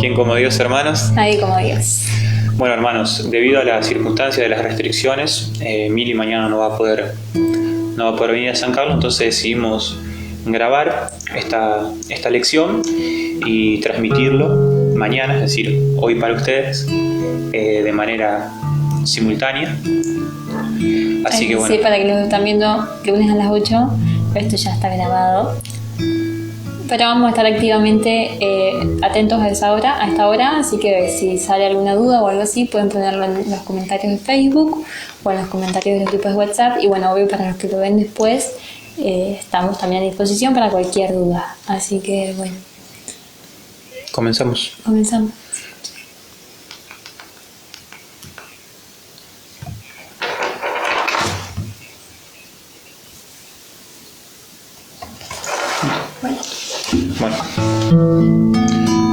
¿Quién como Dios, hermanos? Nadie como Dios. Bueno, hermanos, debido a las circunstancias de las restricciones, Mili mañana no va a poder venir a San Carlos, entonces decidimos grabar esta lección y transmitirlo mañana, es decir, hoy para ustedes, de manera simultánea. Así que bueno. Sí, para que nos están viendo lunes a las 8, esto ya está grabado. Pero vamos a estar activamente atentos a esta hora, así que si sale alguna duda o algo así, pueden ponerlo en los comentarios de Facebook o en los comentarios de los grupos de WhatsApp. Y bueno, obvio, para los que lo ven después, estamos también a disposición para cualquier duda. Así que bueno. Comenzamos. Bueno,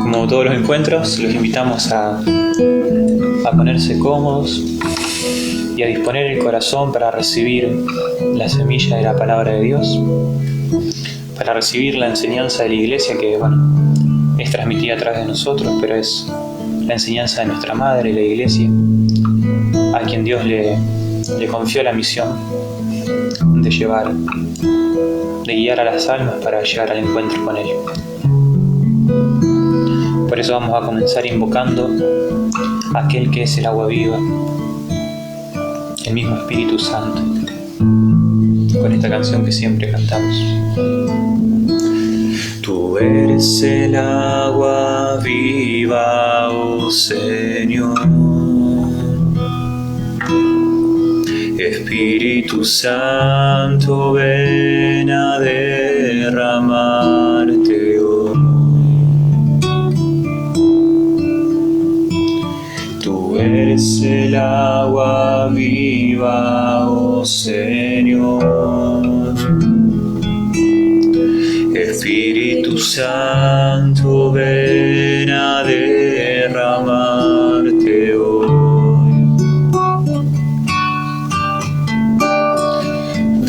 como todos los encuentros, los invitamos a ponerse cómodos y a disponer el corazón para recibir la semilla de la palabra de Dios, para recibir la enseñanza de la Iglesia que, bueno, es transmitida a través de nosotros, pero es la enseñanza de nuestra Madre, la Iglesia, a quien Dios le confió la misión de guiar a las almas para llegar al encuentro con Él. Por eso vamos a comenzar invocando a aquel que es el agua viva, el mismo Espíritu Santo, con esta canción que siempre cantamos. Tú eres el agua viva, oh Señor. Espíritu Santo, ven a derramarte hoy. Tú eres el agua viva, oh Señor. Espíritu Santo, ven a derramarte hoy.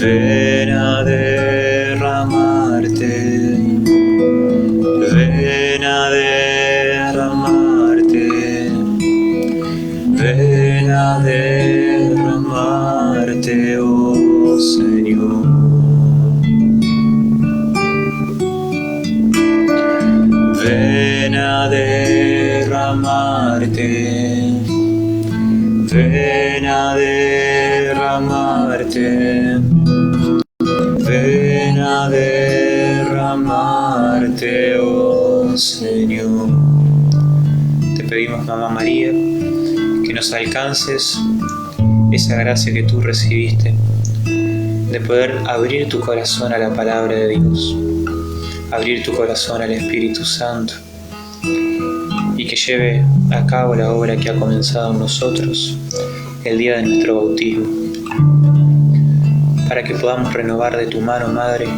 Ven a derramarte, ven a derramarte, ven a derramarte, oh Señor. Ven a derramarte, ven a derramarte. Ven a derramarte, oh Señor. Te pedimos, Mamá María, que nos alcances esa gracia que tú recibiste, de poder abrir tu corazón a la palabra de Dios, abrir tu corazón al Espíritu Santo, y que lleve a cabo la obra que ha comenzado en nosotros el día de nuestro bautismo, para que podamos renovar de tu mano, Madre,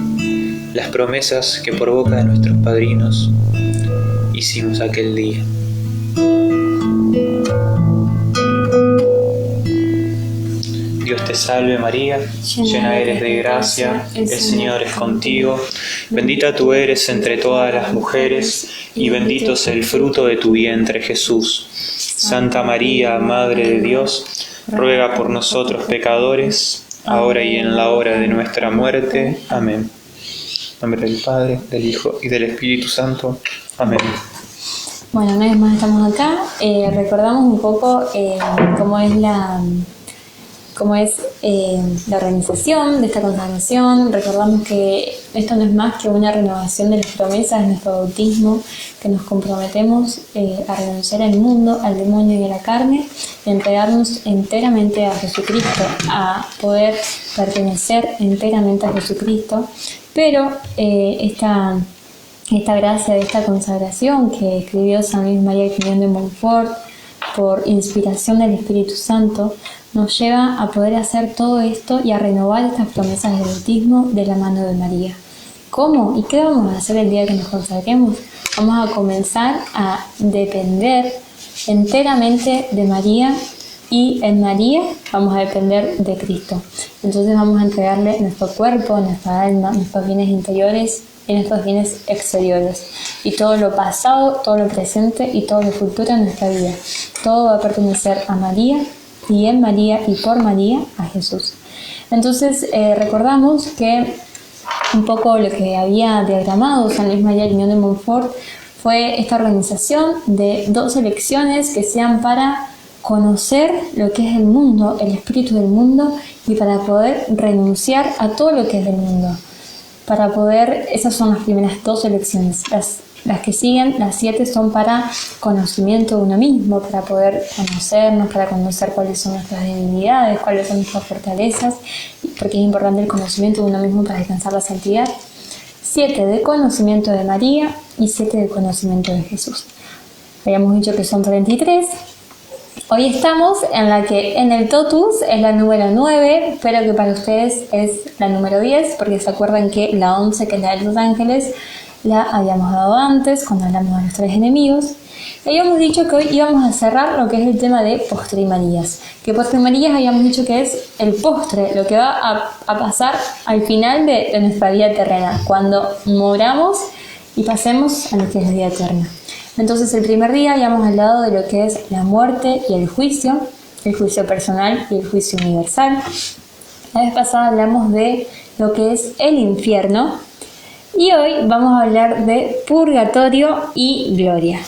las promesas que por boca de nuestros padrinos hicimos aquel día. Dios te salve María, llena eres de gracia, el Señor es contigo, bendita tú eres entre todas las mujeres, y bendito es el fruto de tu vientre, Jesús. Santa María, Madre de Dios, ruega por nosotros pecadores, ahora y en la hora de nuestra muerte. Amén. En nombre del Padre, del Hijo y del Espíritu Santo. Amén. Bueno, una vez más estamos acá. Recordamos un poco cómo es la organización de esta consagración. Recordamos que esto no es más que una renovación de las promesas de nuestro bautismo, que nos comprometemos a renunciar al mundo, al demonio y a la carne, y entregarnos enteramente a Jesucristo, a poder pertenecer enteramente a Jesucristo. Pero esta gracia de esta consagración que escribió San Luis María Griñón de Montfort por inspiración del Espíritu Santo, nos lleva a poder hacer todo esto y a renovar estas promesas del bautismo de la mano de María. ¿Cómo? ¿Y qué vamos a hacer el día que nos consagremos? Vamos a comenzar a depender enteramente de María, y en María vamos a depender de Cristo. Entonces vamos a entregarle nuestro cuerpo, nuestra alma, nuestros bienes interiores y nuestros bienes exteriores. Y todo lo pasado, todo lo presente y todo lo futuro en nuestra vida. Todo va a pertenecer a María, y en María y por María a Jesús. Entonces recordamos que un poco lo que había diagramado San Luis María Griñón de Montfort fue esta organización de 2 lecciones que sean para conocer lo que es el mundo, el espíritu del mundo, y para poder renunciar a todo lo que es del mundo. Para poder, esas son las primeras 2 lecciones. Las que siguen, las 7, son para conocimiento de uno mismo, para poder conocernos, para conocer cuáles son nuestras debilidades, cuáles son nuestras fortalezas, porque es importante el conocimiento de uno mismo para alcanzar la santidad. 7 de conocimiento de María y 7 de conocimiento de Jesús. Habíamos dicho que son 33. Hoy estamos en la que en el totus es la número 9, pero que para ustedes es la número 10, porque se acuerdan que la 11, que es la de los ángeles, la habíamos dado antes cuando hablamos de los 3 enemigos. Y habíamos dicho que hoy íbamos a cerrar lo que es el tema de postrimerías. Que postrimerías habíamos dicho que es el postre, lo que va a pasar al final de nuestra vida terrena, cuando moramos y pasemos a lo que es la vida eterna. Entonces el primer día habíamos hablado de lo que es la muerte y el juicio personal y el juicio universal. La vez pasada hablamos de lo que es el infierno y hoy vamos a hablar de purgatorio y gloria.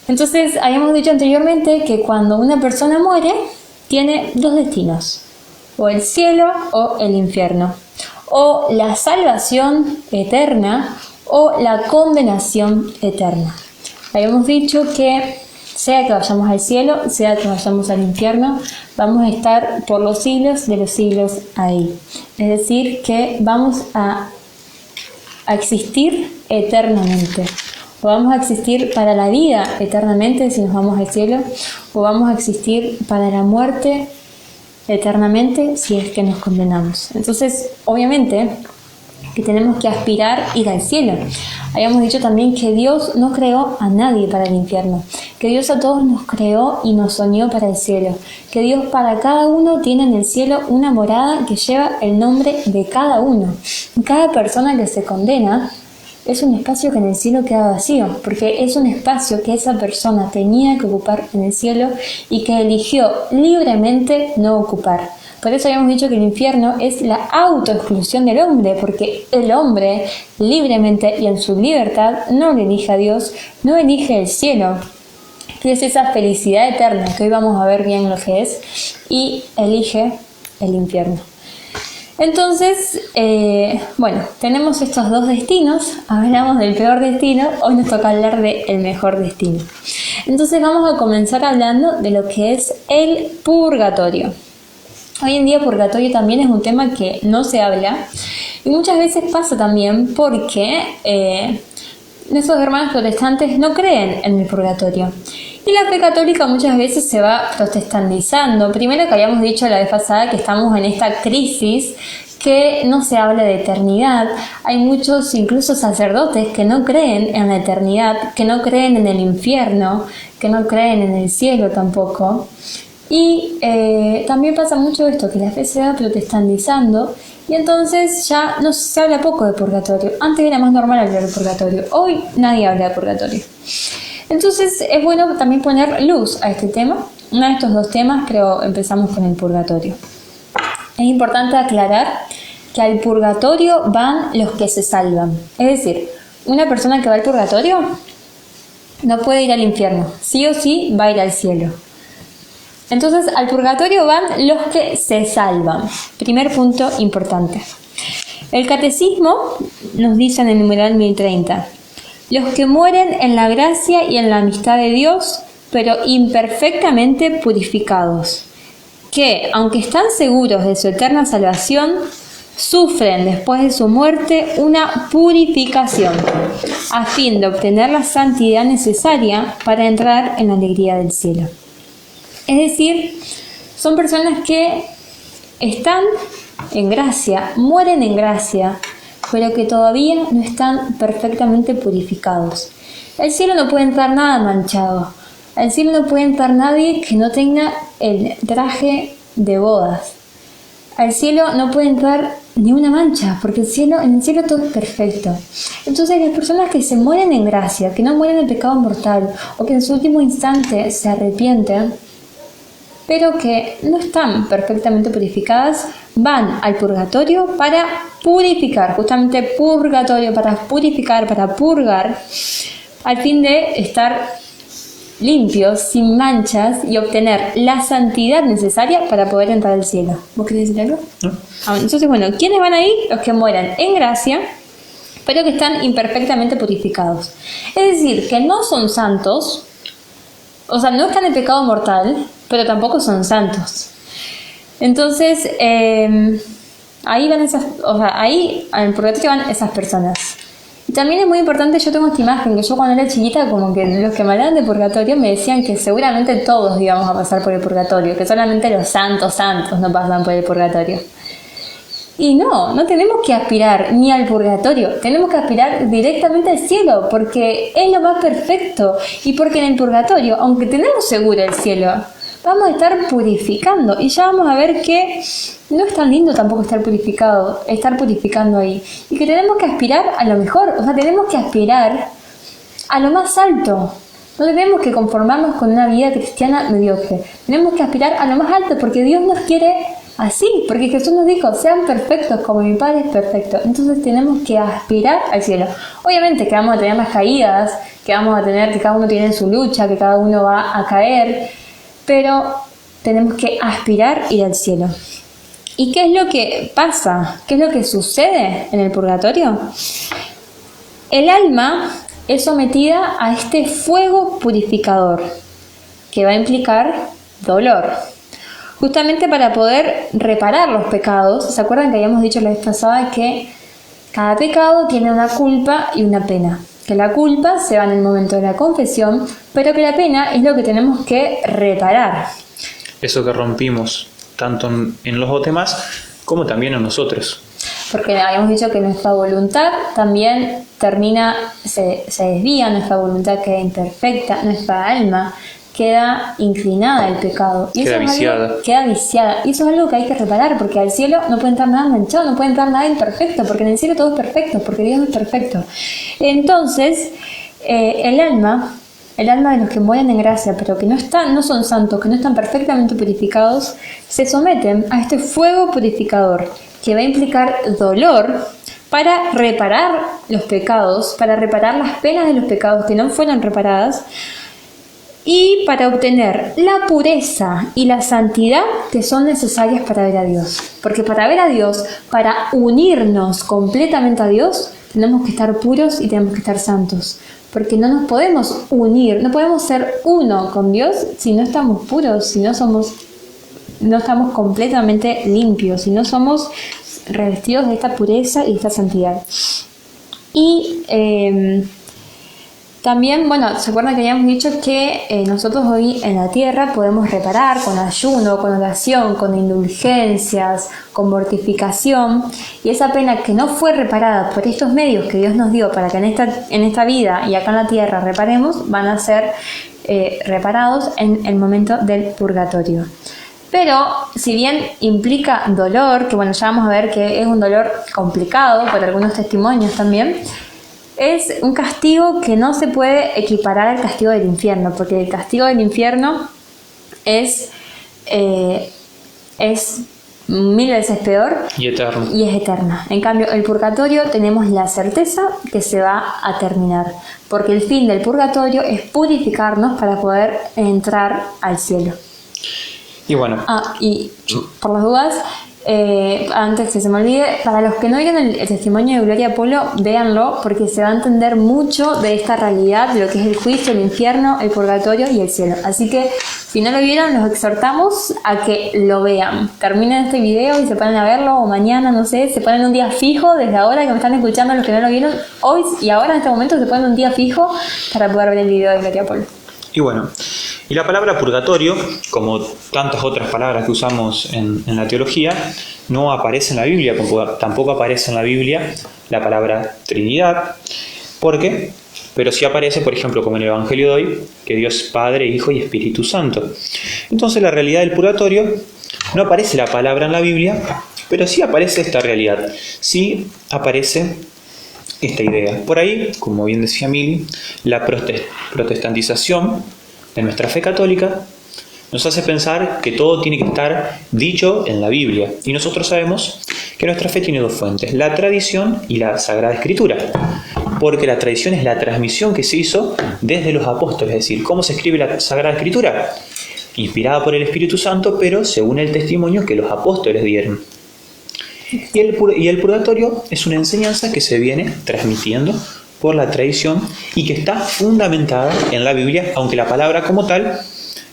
Entonces habíamos dicho anteriormente que cuando una persona muere tiene 2 destinos, o el cielo o el infierno, o la salvación eterna o la condenación eterna. Habíamos dicho que sea que vayamos al cielo, sea que vayamos al infierno, vamos a estar por los siglos de los siglos ahí. Es decir, que vamos a existir eternamente. O vamos a existir para la vida eternamente si nos vamos al cielo, o vamos a existir para la muerte eternamente si es que nos condenamos. Entonces, obviamente, que tenemos que aspirar a ir al cielo. Habíamos dicho también que Dios no creó a nadie para el infierno, que Dios a todos nos creó y nos soñó para el cielo, que Dios para cada uno tiene en el cielo una morada que lleva el nombre de cada uno. Y cada persona que se condena es un espacio que en el cielo queda vacío, porque es un espacio que esa persona tenía que ocupar en el cielo y que eligió libremente no ocupar. Por eso habíamos dicho que el infierno es la autoexclusión del hombre, porque el hombre libremente y en su libertad no le elige a Dios, no elige el cielo, que es esa felicidad eterna, que hoy vamos a ver bien lo que es, y elige el infierno. Entonces, tenemos estos 2 destinos, hablamos del peor destino, hoy nos toca hablar del mejor destino. Entonces vamos a comenzar hablando de lo que es el purgatorio. Hoy en día purgatorio también es un tema que no se habla y muchas veces pasa también porque nuestros hermanos protestantes no creen en el purgatorio. Y la fe católica muchas veces se va protestantizando. Primero que habíamos dicho la vez pasada que estamos en esta crisis que no se habla de eternidad. Hay muchos, incluso sacerdotes, que no creen en la eternidad, que no creen en el infierno, que no creen en el cielo tampoco. Y también pasa mucho esto, que la fe se va protestantizando y entonces ya no se habla poco de purgatorio. Antes era más normal hablar de purgatorio, hoy nadie habla de purgatorio. Entonces es bueno también poner luz a este tema. Uno de estos 2 temas, pero empezamos con el purgatorio. Es importante aclarar que al purgatorio van los que se salvan. Es decir, una persona que va al purgatorio no puede ir al infierno, sí o sí va a ir al cielo. Entonces al purgatorio van los que se salvan. Primer punto importante. El catecismo nos dice en el numeral 1030: los que mueren en la gracia y en la amistad de Dios, pero imperfectamente purificados, que, aunque están seguros de su eterna salvación, sufren después de su muerte una purificación, a fin de obtener la santidad necesaria para entrar en la alegría del cielo. Es decir, son personas que están en gracia, mueren en gracia, pero que todavía no están perfectamente purificados. Al cielo no puede entrar nada manchado. Al cielo no puede entrar nadie que no tenga el traje de bodas. al cielo no puede entrar ni una mancha, porque en el cielo todo es perfecto. Entonces las personas que se mueren en gracia, que no mueren en pecado mortal, o que en su último instante se arrepienten, pero que no están perfectamente purificadas, van al purgatorio para purificar, justamente purgatorio, para purificar, para purgar, al fin de estar limpios, sin manchas y obtener la santidad necesaria para poder entrar al cielo. ¿Vos querés decir algo? ¿No? Entonces, bueno, ¿quiénes van ahí? Los que mueran en gracia, pero que están imperfectamente purificados. Es decir, que no son santos, o sea, no están en pecado mortal, pero tampoco son santos. Entonces, ahí van esas, o sea, ahí en el purgatorio van esas personas. Y también es muy importante, yo tengo esta imagen, que yo cuando era chiquita, como que los que me hablaban de purgatorio me decían que seguramente todos íbamos a pasar por el purgatorio, que solamente los santos no pasan por el purgatorio. Y no tenemos que aspirar ni al purgatorio, tenemos que aspirar directamente al cielo, porque es lo más perfecto. Y porque en el purgatorio, aunque tenemos seguro el cielo, vamos a estar purificando. Y ya vamos a ver que no es tan lindo tampoco estar purificando ahí. Y que tenemos que aspirar a lo mejor, o sea, tenemos que aspirar a lo más alto. No tenemos que conformarnos con una vida cristiana mediocre. Tenemos que aspirar a lo más alto, porque Dios nos quiere así, porque Jesús nos dijo, sean perfectos como mi Padre es perfecto. Entonces tenemos que aspirar al cielo. Obviamente que vamos a tener las caídas, que vamos a tener, que cada uno tiene su lucha, que cada uno va a caer, pero tenemos que aspirar a ir al cielo. ¿Y qué es lo que pasa? ¿Qué es lo que sucede en el purgatorio? El alma es sometida a este fuego purificador, que va a implicar dolor. Justamente para poder reparar los pecados. ¿Se acuerdan que habíamos dicho la vez pasada que cada pecado tiene una culpa y una pena? Que la culpa se va en el momento de la confesión, pero que la pena es lo que tenemos que reparar. Eso que rompimos, tanto en los demás como también en nosotros. Porque habíamos dicho que nuestra voluntad también se desvía, nuestra voluntad queda imperfecta, nuestra alma queda inclinada al pecado. Y queda viciada. Queda viciada. Y eso es algo que hay que reparar, porque al cielo no puede entrar nada manchado, no puede entrar nada imperfecto, porque en el cielo todo es perfecto, porque Dios es perfecto. Entonces, el alma de los que mueren en gracia, pero que no son santos, que no están perfectamente purificados, se someten a este fuego purificador, que va a implicar dolor para reparar los pecados, para reparar las penas de los pecados que no fueron reparadas, y para obtener la pureza y la santidad que son necesarias para ver a Dios. Porque para ver a Dios, para unirnos completamente a Dios, tenemos que estar puros y tenemos que estar santos. Porque no nos podemos unir, no podemos ser uno con Dios si no estamos puros, si no estamos completamente limpios, si no somos revestidos de esta pureza y de esta santidad. Y también, bueno, ¿se acuerdan que habíamos dicho que nosotros hoy en la tierra podemos reparar con ayuno, con oración, con indulgencias, con mortificación? Y esa pena que no fue reparada por estos medios que Dios nos dio para que en esta vida y acá en la tierra reparemos, van a ser reparados en el momento del purgatorio. Pero, si bien implica dolor, que bueno, ya vamos a ver que es un dolor complicado por algunos testimonios también, es un castigo que no se puede equiparar al castigo del infierno, porque el castigo del infierno es 1000 veces peor y eterno. Y es eterna. En cambio, el purgatorio tenemos la certeza que se va a terminar, porque el fin del purgatorio es purificarnos para poder entrar al cielo. Y bueno. Y por las dudas, antes que se me olvide, para los que no vieron el testimonio de Gloria Polo, véanlo, porque se va a entender mucho de esta realidad, de lo que es el juicio, el infierno, el purgatorio y el cielo. Así que, si no lo vieron, los exhortamos a que lo vean. Terminen este video y se ponen a verlo, o mañana, no sé, se ponen un día fijo, desde ahora que me están escuchando, los que no lo vieron, hoy y ahora en este momento se ponen un día fijo para poder ver el video de Gloria Polo. Y bueno, y la palabra purgatorio, como tantas otras palabras que usamos en la teología, no aparece en la Biblia, tampoco aparece en la Biblia la palabra Trinidad. ¿Por qué? Pero sí aparece, por ejemplo, como en el Evangelio de hoy, que Dios es Padre, Hijo y Espíritu Santo. Entonces la realidad del purgatorio No aparece la palabra en la Biblia, pero sí aparece esta realidad, sí aparece esta idea. Por ahí, como bien decía Mili, la protestantización de nuestra fe católica nos hace pensar que todo tiene que estar dicho en la Biblia. Y nosotros sabemos que nuestra fe tiene dos fuentes, la tradición y la Sagrada Escritura. Porque la tradición es la transmisión que se hizo desde los apóstoles. Es decir, ¿cómo se escribe la Sagrada Escritura? Inspirada por el Espíritu Santo, pero según el testimonio que los apóstoles dieron. Y el purgatorio es una enseñanza que se viene transmitiendo por la tradición y que está fundamentada en la Biblia, aunque la palabra como tal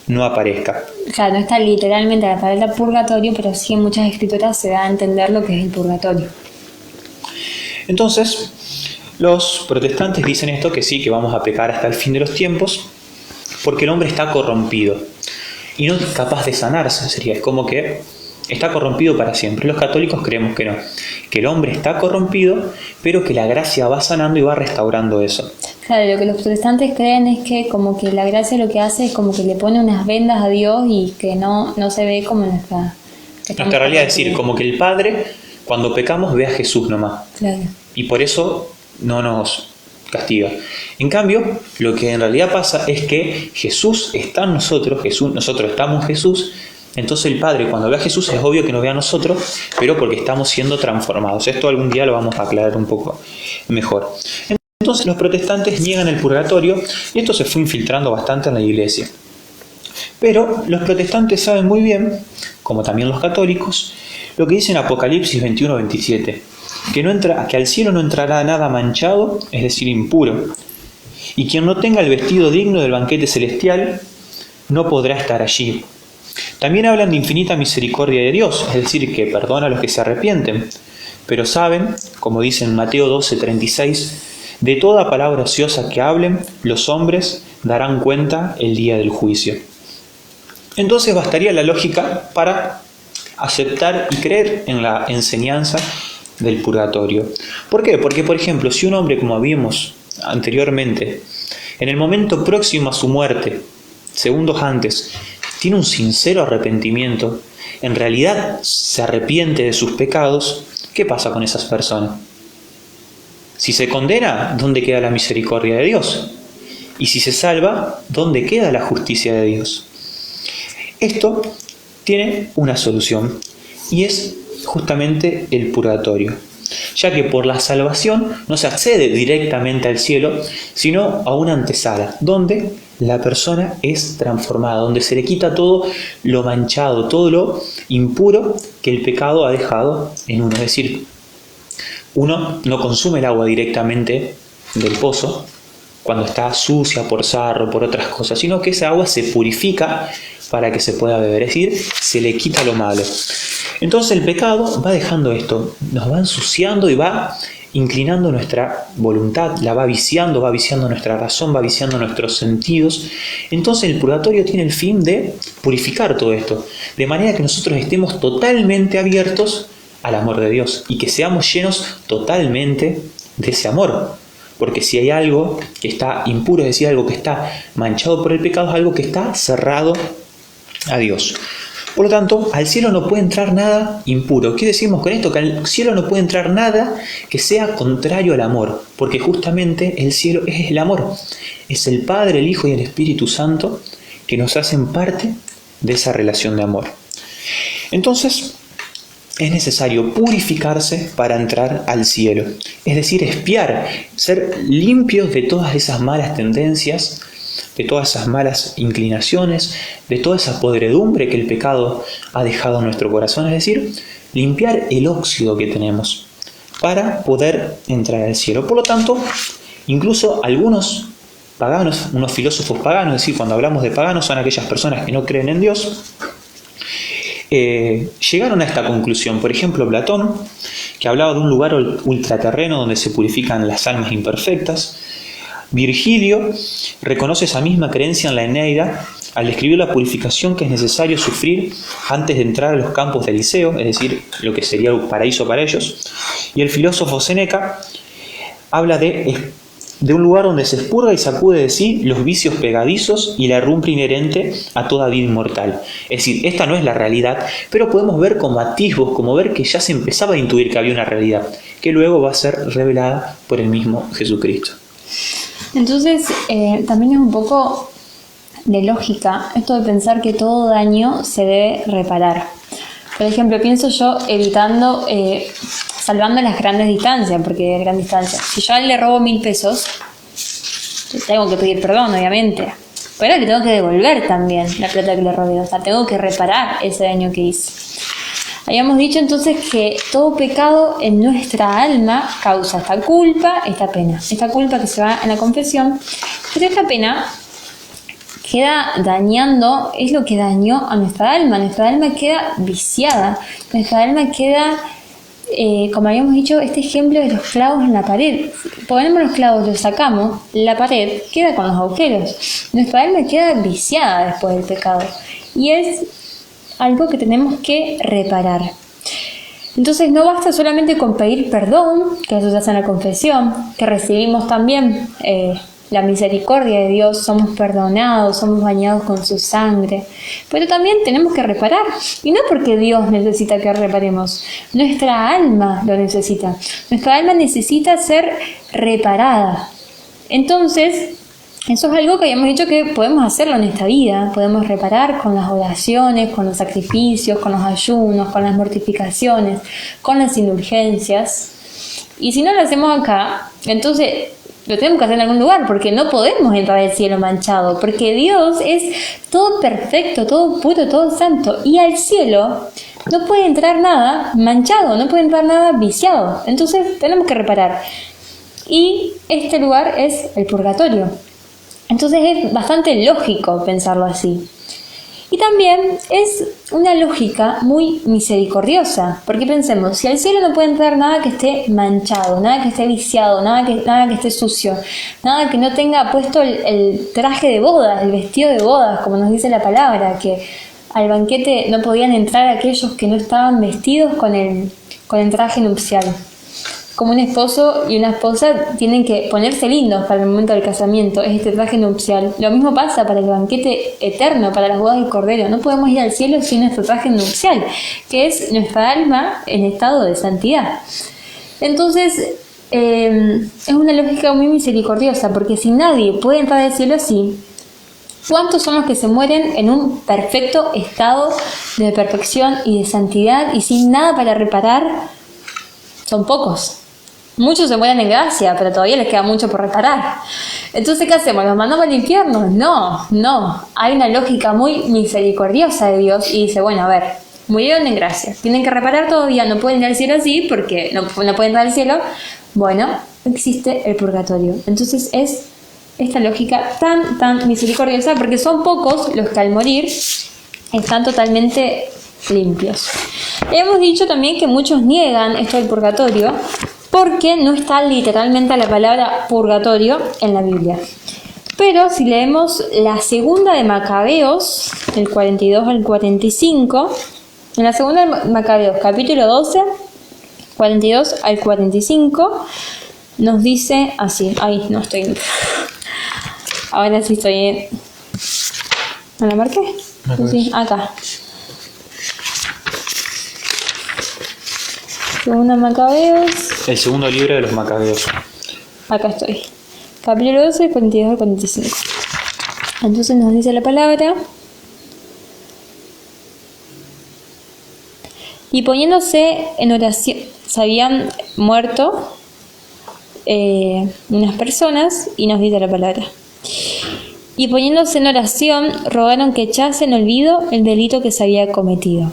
no aparezca. Claro, no está literalmente la palabra purgatorio, pero sí en muchas escrituras se da a entender lo que es el purgatorio. Entonces, los protestantes dicen esto, que sí, que vamos a pecar hasta el fin de los tiempos, porque el hombre está corrompido y no es capaz de sanarse. Es como que está corrompido para siempre. Los católicos creemos que no, que el hombre está corrompido, pero que la gracia va sanando y va restaurando eso. Claro, lo que los protestantes creen es que como que la gracia lo que hace es como que le pone unas vendas a Dios y que no se ve como nuestra realidad. Es decir, como que el Padre, cuando pecamos, ve a Jesús nomás. Claro. Y por eso no nos castiga. En cambio, lo que en realidad pasa es que Jesús está en nosotros, nosotros estamos en Jesús. Entonces el Padre, cuando ve a Jesús, es obvio que nos ve a nosotros, pero porque estamos siendo transformados. Esto algún día lo vamos a aclarar un poco mejor. Entonces los protestantes niegan el purgatorio y esto se fue infiltrando bastante en la iglesia. Pero los protestantes saben muy bien, como también los católicos, lo que dice en Apocalipsis 21-27, que al cielo no entrará nada manchado, es decir, impuro, y quien no tenga el vestido digno del banquete celestial no podrá estar allí. También hablan de infinita misericordia de Dios, es decir, que perdona a los que se arrepienten, pero saben, como dice en Mateo 12:36, de toda palabra ociosa que hablen, los hombres darán cuenta el día del juicio. Entonces bastaría la lógica para aceptar y creer en la enseñanza del purgatorio. ¿Por qué? Porque, por ejemplo, si un hombre, como vimos anteriormente, en el momento próximo a su muerte, segundos antes, tiene un sincero arrepentimiento, en realidad se arrepiente de sus pecados, ¿qué pasa con esas personas? Si se condena, ¿dónde queda la misericordia de Dios? Y si se salva, ¿dónde queda la justicia de Dios? Esto tiene una solución y es justamente el purgatorio, ya que por la salvación no se accede directamente al cielo, sino a una antesala, donde la persona es transformada, donde se le quita todo lo manchado, todo lo impuro que el pecado ha dejado en uno. Es decir, uno no consume el agua directamente del pozo cuando está sucia por sarro, por otras cosas, sino que esa agua se purifica para que se pueda beber, es decir, se le quita lo malo. Entonces el pecado va dejando esto, nos va ensuciando y va inclinando nuestra voluntad, la va viciando nuestra razón, va viciando nuestros sentidos. Entonces el purgatorio tiene el fin de purificar todo esto, de manera que nosotros estemos totalmente abiertos al amor de Dios y que seamos llenos totalmente de ese amor. Porque si hay algo que está impuro, es decir, algo que está manchado por el pecado, es algo que está cerrado a Dios. Por lo tanto, al cielo no puede entrar nada impuro. ¿Qué decimos con esto? Que al cielo no puede entrar nada que sea contrario al amor, porque justamente el cielo es el amor. Es el Padre, el Hijo y el Espíritu Santo que nos hacen parte de esa relación de amor. Entonces, es necesario purificarse para entrar al cielo. Es decir, expiar, ser limpios de todas esas malas tendencias, de todas esas malas inclinaciones, de toda esa podredumbre que el pecado ha dejado en nuestro corazón. Es decir, limpiar el óxido que tenemos para poder entrar al cielo. Por lo tanto, incluso algunos paganos, unos filósofos paganos, es decir, cuando hablamos de paganos son aquellas personas que no creen en Dios, llegaron a esta conclusión. Por ejemplo, Platón, que hablaba de un lugar ultraterreno donde se purifican las almas imperfectas. Virgilio reconoce esa misma creencia en la Eneida al describir la purificación que es necesario sufrir antes de entrar a los campos de Eliseo, es decir, lo que sería un paraíso para ellos. Y el filósofo Séneca habla de de un lugar donde se expurga y sacude de sí los vicios pegadizos y la herrumbre inherente a toda vida inmortal. Es decir, esta no es la realidad, pero podemos ver como atisbos, como ver que ya se empezaba a intuir que había una realidad, que luego va a ser revelada por el mismo Jesucristo. Entonces, también es un poco de lógica esto de pensar que todo daño se debe reparar. Por ejemplo, pienso yo evitando, salvando las grandes distancias, porque gran distancia. Si yo a él le robo 1.000 pesos, tengo que pedir perdón, obviamente. Pero le tengo que devolver también la plata que le robé. O sea, tengo que reparar ese daño que hice. Habíamos dicho entonces que todo pecado en nuestra alma causa esta culpa, esta pena. Esta culpa que se va en la confesión, pero esta pena queda dañando, es lo que dañó a nuestra alma. Nuestra alma queda viciada, nuestra alma queda, como habíamos dicho, este ejemplo de los clavos en la pared. Ponemos los clavos, los sacamos, la pared queda con los agujeros. Nuestra alma queda viciada después del pecado. Y es algo que tenemos que reparar. Entonces no basta solamente con pedir perdón, que eso se hace en la confesión, que recibimos también la misericordia de Dios, somos perdonados, somos bañados con su sangre, pero también tenemos que reparar, y no porque Dios necesita que reparemos, nuestra alma lo necesita, nuestra alma necesita ser reparada. Entonces, eso es algo que habíamos dicho que podemos hacerlo en esta vida, podemos reparar con las oraciones, con los sacrificios, con los ayunos, con las mortificaciones, con las indulgencias. Y si no lo hacemos acá, entonces lo tenemos que hacer en algún lugar, porque no podemos entrar al cielo manchado, porque Dios es todo perfecto, todo puro, todo santo, y al cielo no puede entrar nada manchado, no puede entrar nada viciado. Entonces tenemos que reparar. Y este lugar es el purgatorio. Entonces es bastante lógico pensarlo así. Y también es una lógica muy misericordiosa, porque pensemos, si al cielo no puede entrar nada que esté manchado, nada que esté viciado, nada que esté sucio, nada que no tenga puesto el traje de bodas, el vestido de bodas, como nos dice la palabra, que al banquete no podían entrar aquellos que no estaban vestidos con el traje nupcial. Como un esposo y una esposa tienen que ponerse lindos para el momento del casamiento, es este traje nupcial. Lo mismo pasa para el banquete eterno, para las bodas del Cordero. No podemos ir al cielo sin nuestro traje nupcial, que es nuestra alma en estado de santidad. Entonces, es una lógica muy misericordiosa, porque si nadie puede entrar al cielo así, ¿cuántos son los que se mueren en un perfecto estado de perfección y de santidad y sin nada para reparar? Son pocos. Muchos se mueren en gracia, pero todavía les queda mucho por reparar. Entonces, ¿qué hacemos? ¿Los mandamos al infierno? No. Hay una lógica muy misericordiosa de Dios y dice, bueno, a ver, murieron en gracia, tienen que reparar todavía, no pueden ir al cielo así porque no pueden entrar al cielo. Bueno, existe el purgatorio. Entonces es esta lógica tan misericordiosa, porque son pocos los que al morir están totalmente limpios. Hemos dicho también que muchos niegan esto del purgatorio porque no está literalmente la palabra purgatorio en la Biblia. Pero si leemos la segunda de Macabeos, del 42 al 45, en la segunda de Macabeos, capítulo 12, 42 al 45, nos dice así. Ahí no estoy. Ahora sí estoy. ¿No la marqué? Sí, acá. Segunda Macabeos. El segundo libro de los Macabeos. Acá estoy. Capítulo 12, 42 al 45. Entonces nos dice la palabra. Y poniéndose en oración, se habían muerto unas personas, y nos dice la palabra. Y poniéndose en oración, rogaron que echase en olvido el delito que se había cometido.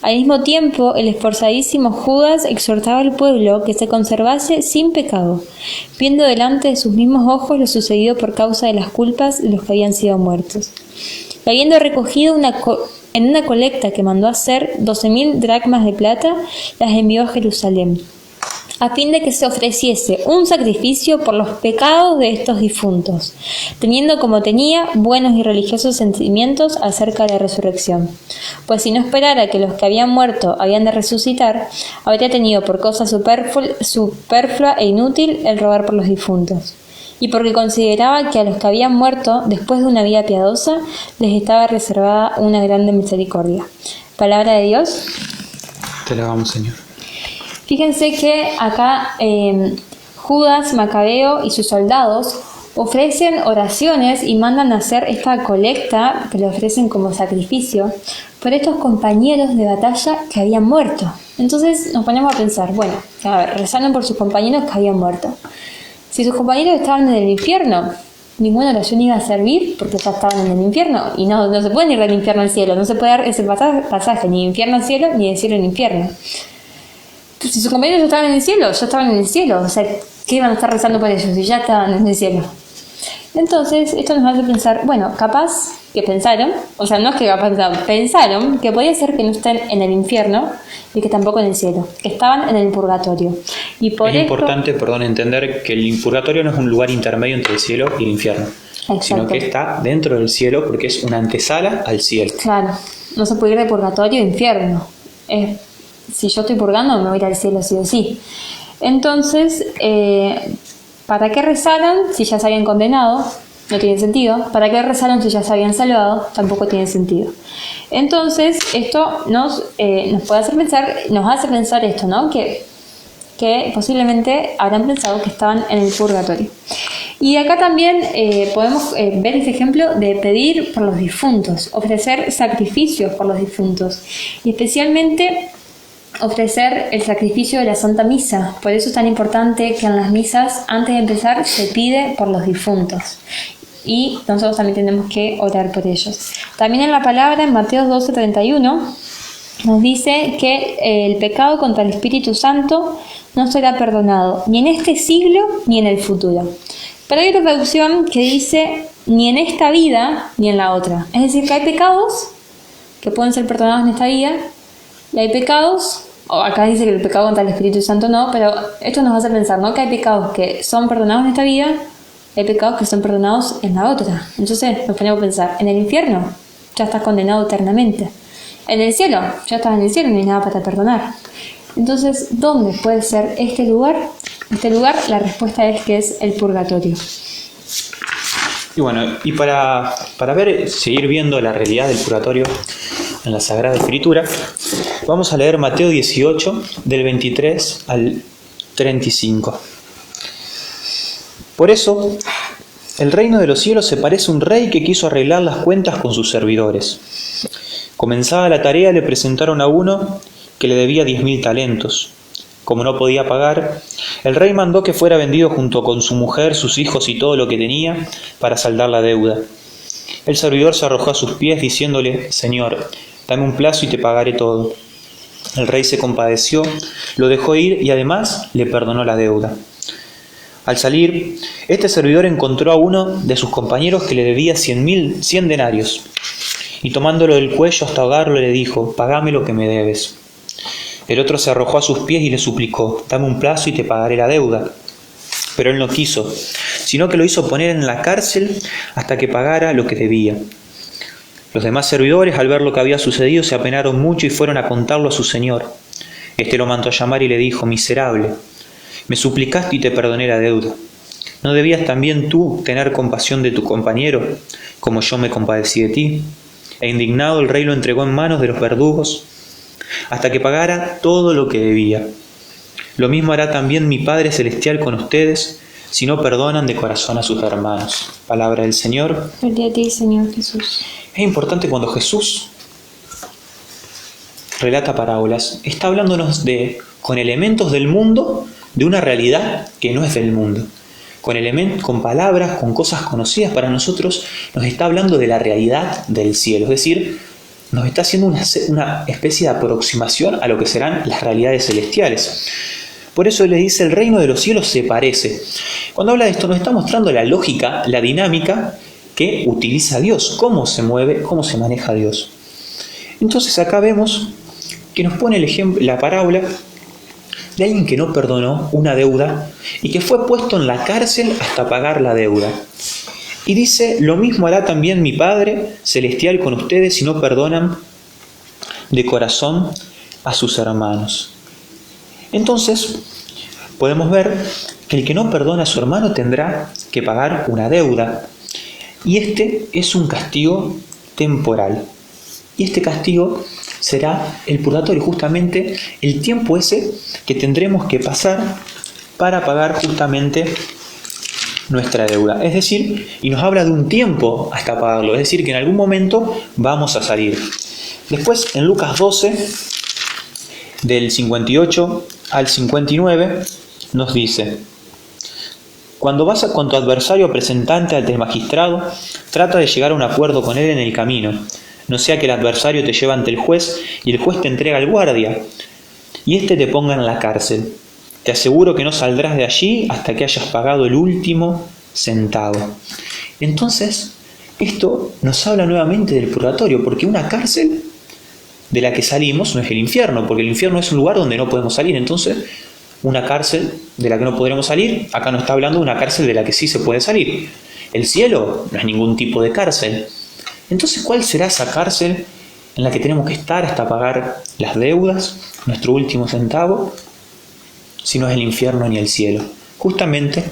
Al mismo tiempo, el esforzadísimo Judas exhortaba al pueblo que se conservase sin pecado, viendo delante de sus mismos ojos lo sucedido por causa de las culpas de los que habían sido muertos. Y habiendo recogido en una colecta que mandó hacer 12.000 dracmas de plata, las envió a Jerusalén, a fin de que se ofreciese un sacrificio por los pecados de estos difuntos, teniendo como tenía buenos y religiosos sentimientos acerca de la resurrección. Pues si no esperara que los que habían muerto habían de resucitar, habría tenido por cosa superflua e inútil el rogar por los difuntos. y porque consideraba que a los que habían muerto después de una vida piadosa les estaba reservada una grande misericordia. Palabra de Dios. Te alabamos, Señor. Fíjense que acá Judas Macabeo y sus soldados ofrecen oraciones y mandan a hacer esta colecta que le ofrecen como sacrificio por estos compañeros de batalla que habían muerto. Entonces nos ponemos a pensar, bueno, a ver, rezaron por sus compañeros que habían muerto. Si sus compañeros estaban en el infierno, ninguna oración iba a servir porque ya estaban en el infierno y no se pueden ir del infierno al cielo, no se puede dar ese pasaje ni de infierno al cielo ni de cielo al infierno. Pues si sus compañeros ya estaban en el cielo, o sea, ¿qué iban a estar rezando por ellos si ya estaban en el cielo? Entonces, esto nos hace pensar, bueno, capaz que pensaron, o sea, no es que capaz pensaron que podía ser que no estén en el infierno y que tampoco en el cielo, que estaban en el purgatorio. Y por es importante, entender que el purgatorio no es un lugar intermedio entre el cielo y el infierno, sino que está dentro del cielo porque es una antesala al cielo. Claro, no se puede ir de purgatorio a infierno. Si yo estoy purgando, me voy a ir al cielo sí o sí. Entonces, ¿para qué rezaron si ya se habían condenado? No tiene sentido. ¿Para qué rezaron si ya se habían salvado? Tampoco tiene sentido. Entonces, esto nos hace pensar esto, ¿no? Que posiblemente habrán pensado que estaban en el purgatorio. Y acá también podemos ver ese ejemplo de pedir por los difuntos, ofrecer sacrificios por los difuntos, y especialmente ofrecer el sacrificio de la Santa Misa. Por eso es tan importante que en las misas, antes de empezar, se pide por los difuntos. Y nosotros también tenemos que orar por ellos. También en la palabra, en Mateo 12:31, nos dice que el pecado contra el Espíritu Santo no será perdonado, ni en este siglo, ni en el futuro. Pero hay otra traducción que dice, ni en esta vida, ni en la otra. Es decir, que hay pecados que pueden ser perdonados en esta vida, y hay pecados, o acá dice que el pecado contra el Espíritu Santo no, pero esto nos hace pensar, ¿no? Que hay pecados que son perdonados en esta vida, hay pecados que son perdonados en la otra. Entonces nos ponemos a pensar, en el infierno ya estás condenado eternamente. En el cielo, ya estás en el cielo, no hay nada para perdonar. Entonces, ¿dónde puede ser este lugar? Este lugar, la respuesta es que es el purgatorio. Y bueno, y para seguir viendo la realidad del purgatorio en la Sagrada Escritura, vamos a leer Mateo 18, del 23 al 35. Por eso, el reino de los cielos se parece a un rey que quiso arreglar las cuentas con sus servidores. Comenzada la tarea, le presentaron a uno que le debía 10.000 talentos. Como no podía pagar, el rey mandó que fuera vendido junto con su mujer, sus hijos y todo lo que tenía para saldar la deuda. El servidor se arrojó a sus pies diciéndole, Señor, dame un plazo y te pagaré todo. El rey se compadeció, lo dejó ir y además le perdonó la deuda. Al salir, este servidor encontró a uno de sus compañeros que le debía 100 denarios, y tomándolo del cuello hasta ahogarlo le dijo, pagame lo que me debes. El otro se arrojó a sus pies y le suplicó, dame un plazo y te pagaré la deuda. Pero él no quiso, sino que lo hizo poner en la cárcel hasta que pagara lo que debía. Los demás servidores, al ver lo que había sucedido, se apenaron mucho y fueron a contarlo a su señor. Este lo mandó a llamar y le dijo, miserable, me suplicaste y te perdoné la deuda. ¿No debías también tú tener compasión de tu compañero, como yo me compadecí de ti? E indignado el rey lo entregó en manos de los verdugos, hasta que pagara todo lo que debía. Lo mismo hará también mi Padre Celestial con ustedes, si no perdonan de corazón a sus hermanos. Palabra del Señor. Gloria a ti, Señor Jesús. Es importante cuando Jesús relata parábolas, está hablándonos con elementos del mundo, de una realidad que no es del mundo. Con palabras, con cosas conocidas para nosotros, nos está hablando de la realidad del cielo. Es decir, nos está haciendo una especie de aproximación a lo que serán las realidades celestiales. Por eso le dice, el reino de los cielos se parece. Cuando habla de esto, nos está mostrando la lógica, la dinámica que utiliza Dios, cómo se mueve, cómo se maneja Dios. Entonces acá vemos que nos pone el ejemplo, la parábola de alguien que no perdonó una deuda y que fue puesto en la cárcel hasta pagar la deuda. Y dice, lo mismo hará también mi Padre Celestial con ustedes si no perdonan de corazón a sus hermanos. Entonces, podemos ver que el que no perdona a su hermano tendrá que pagar una deuda. Y este es un castigo temporal. Y este castigo será el purgatorio, justamente el tiempo ese que tendremos que pasar para pagar justamente nuestra deuda. Es decir, y nos habla de un tiempo hasta pagarlo, es decir, que en algún momento vamos a salir. Después, en Lucas 12, del 58 al 59, nos dice: cuando vas con tu adversario presentante ante el magistrado, trata de llegar a un acuerdo con él en el camino. No sea que el adversario te lleve ante el juez y el juez te entrega al guardia y éste te ponga en la cárcel. Te aseguro que no saldrás de allí hasta que hayas pagado el último centavo. Entonces, esto nos habla nuevamente del purgatorio, porque una cárcel de la que salimos no es el infierno, porque el infierno es un lugar donde no podemos salir. Entonces, una cárcel de la que no podremos salir, acá nos está hablando de una cárcel de la que sí se puede salir. El cielo no es ningún tipo de cárcel. Entonces, ¿cuál será esa cárcel en la que tenemos que estar hasta pagar las deudas, nuestro último centavo? Si no es el infierno ni el cielo. Justamente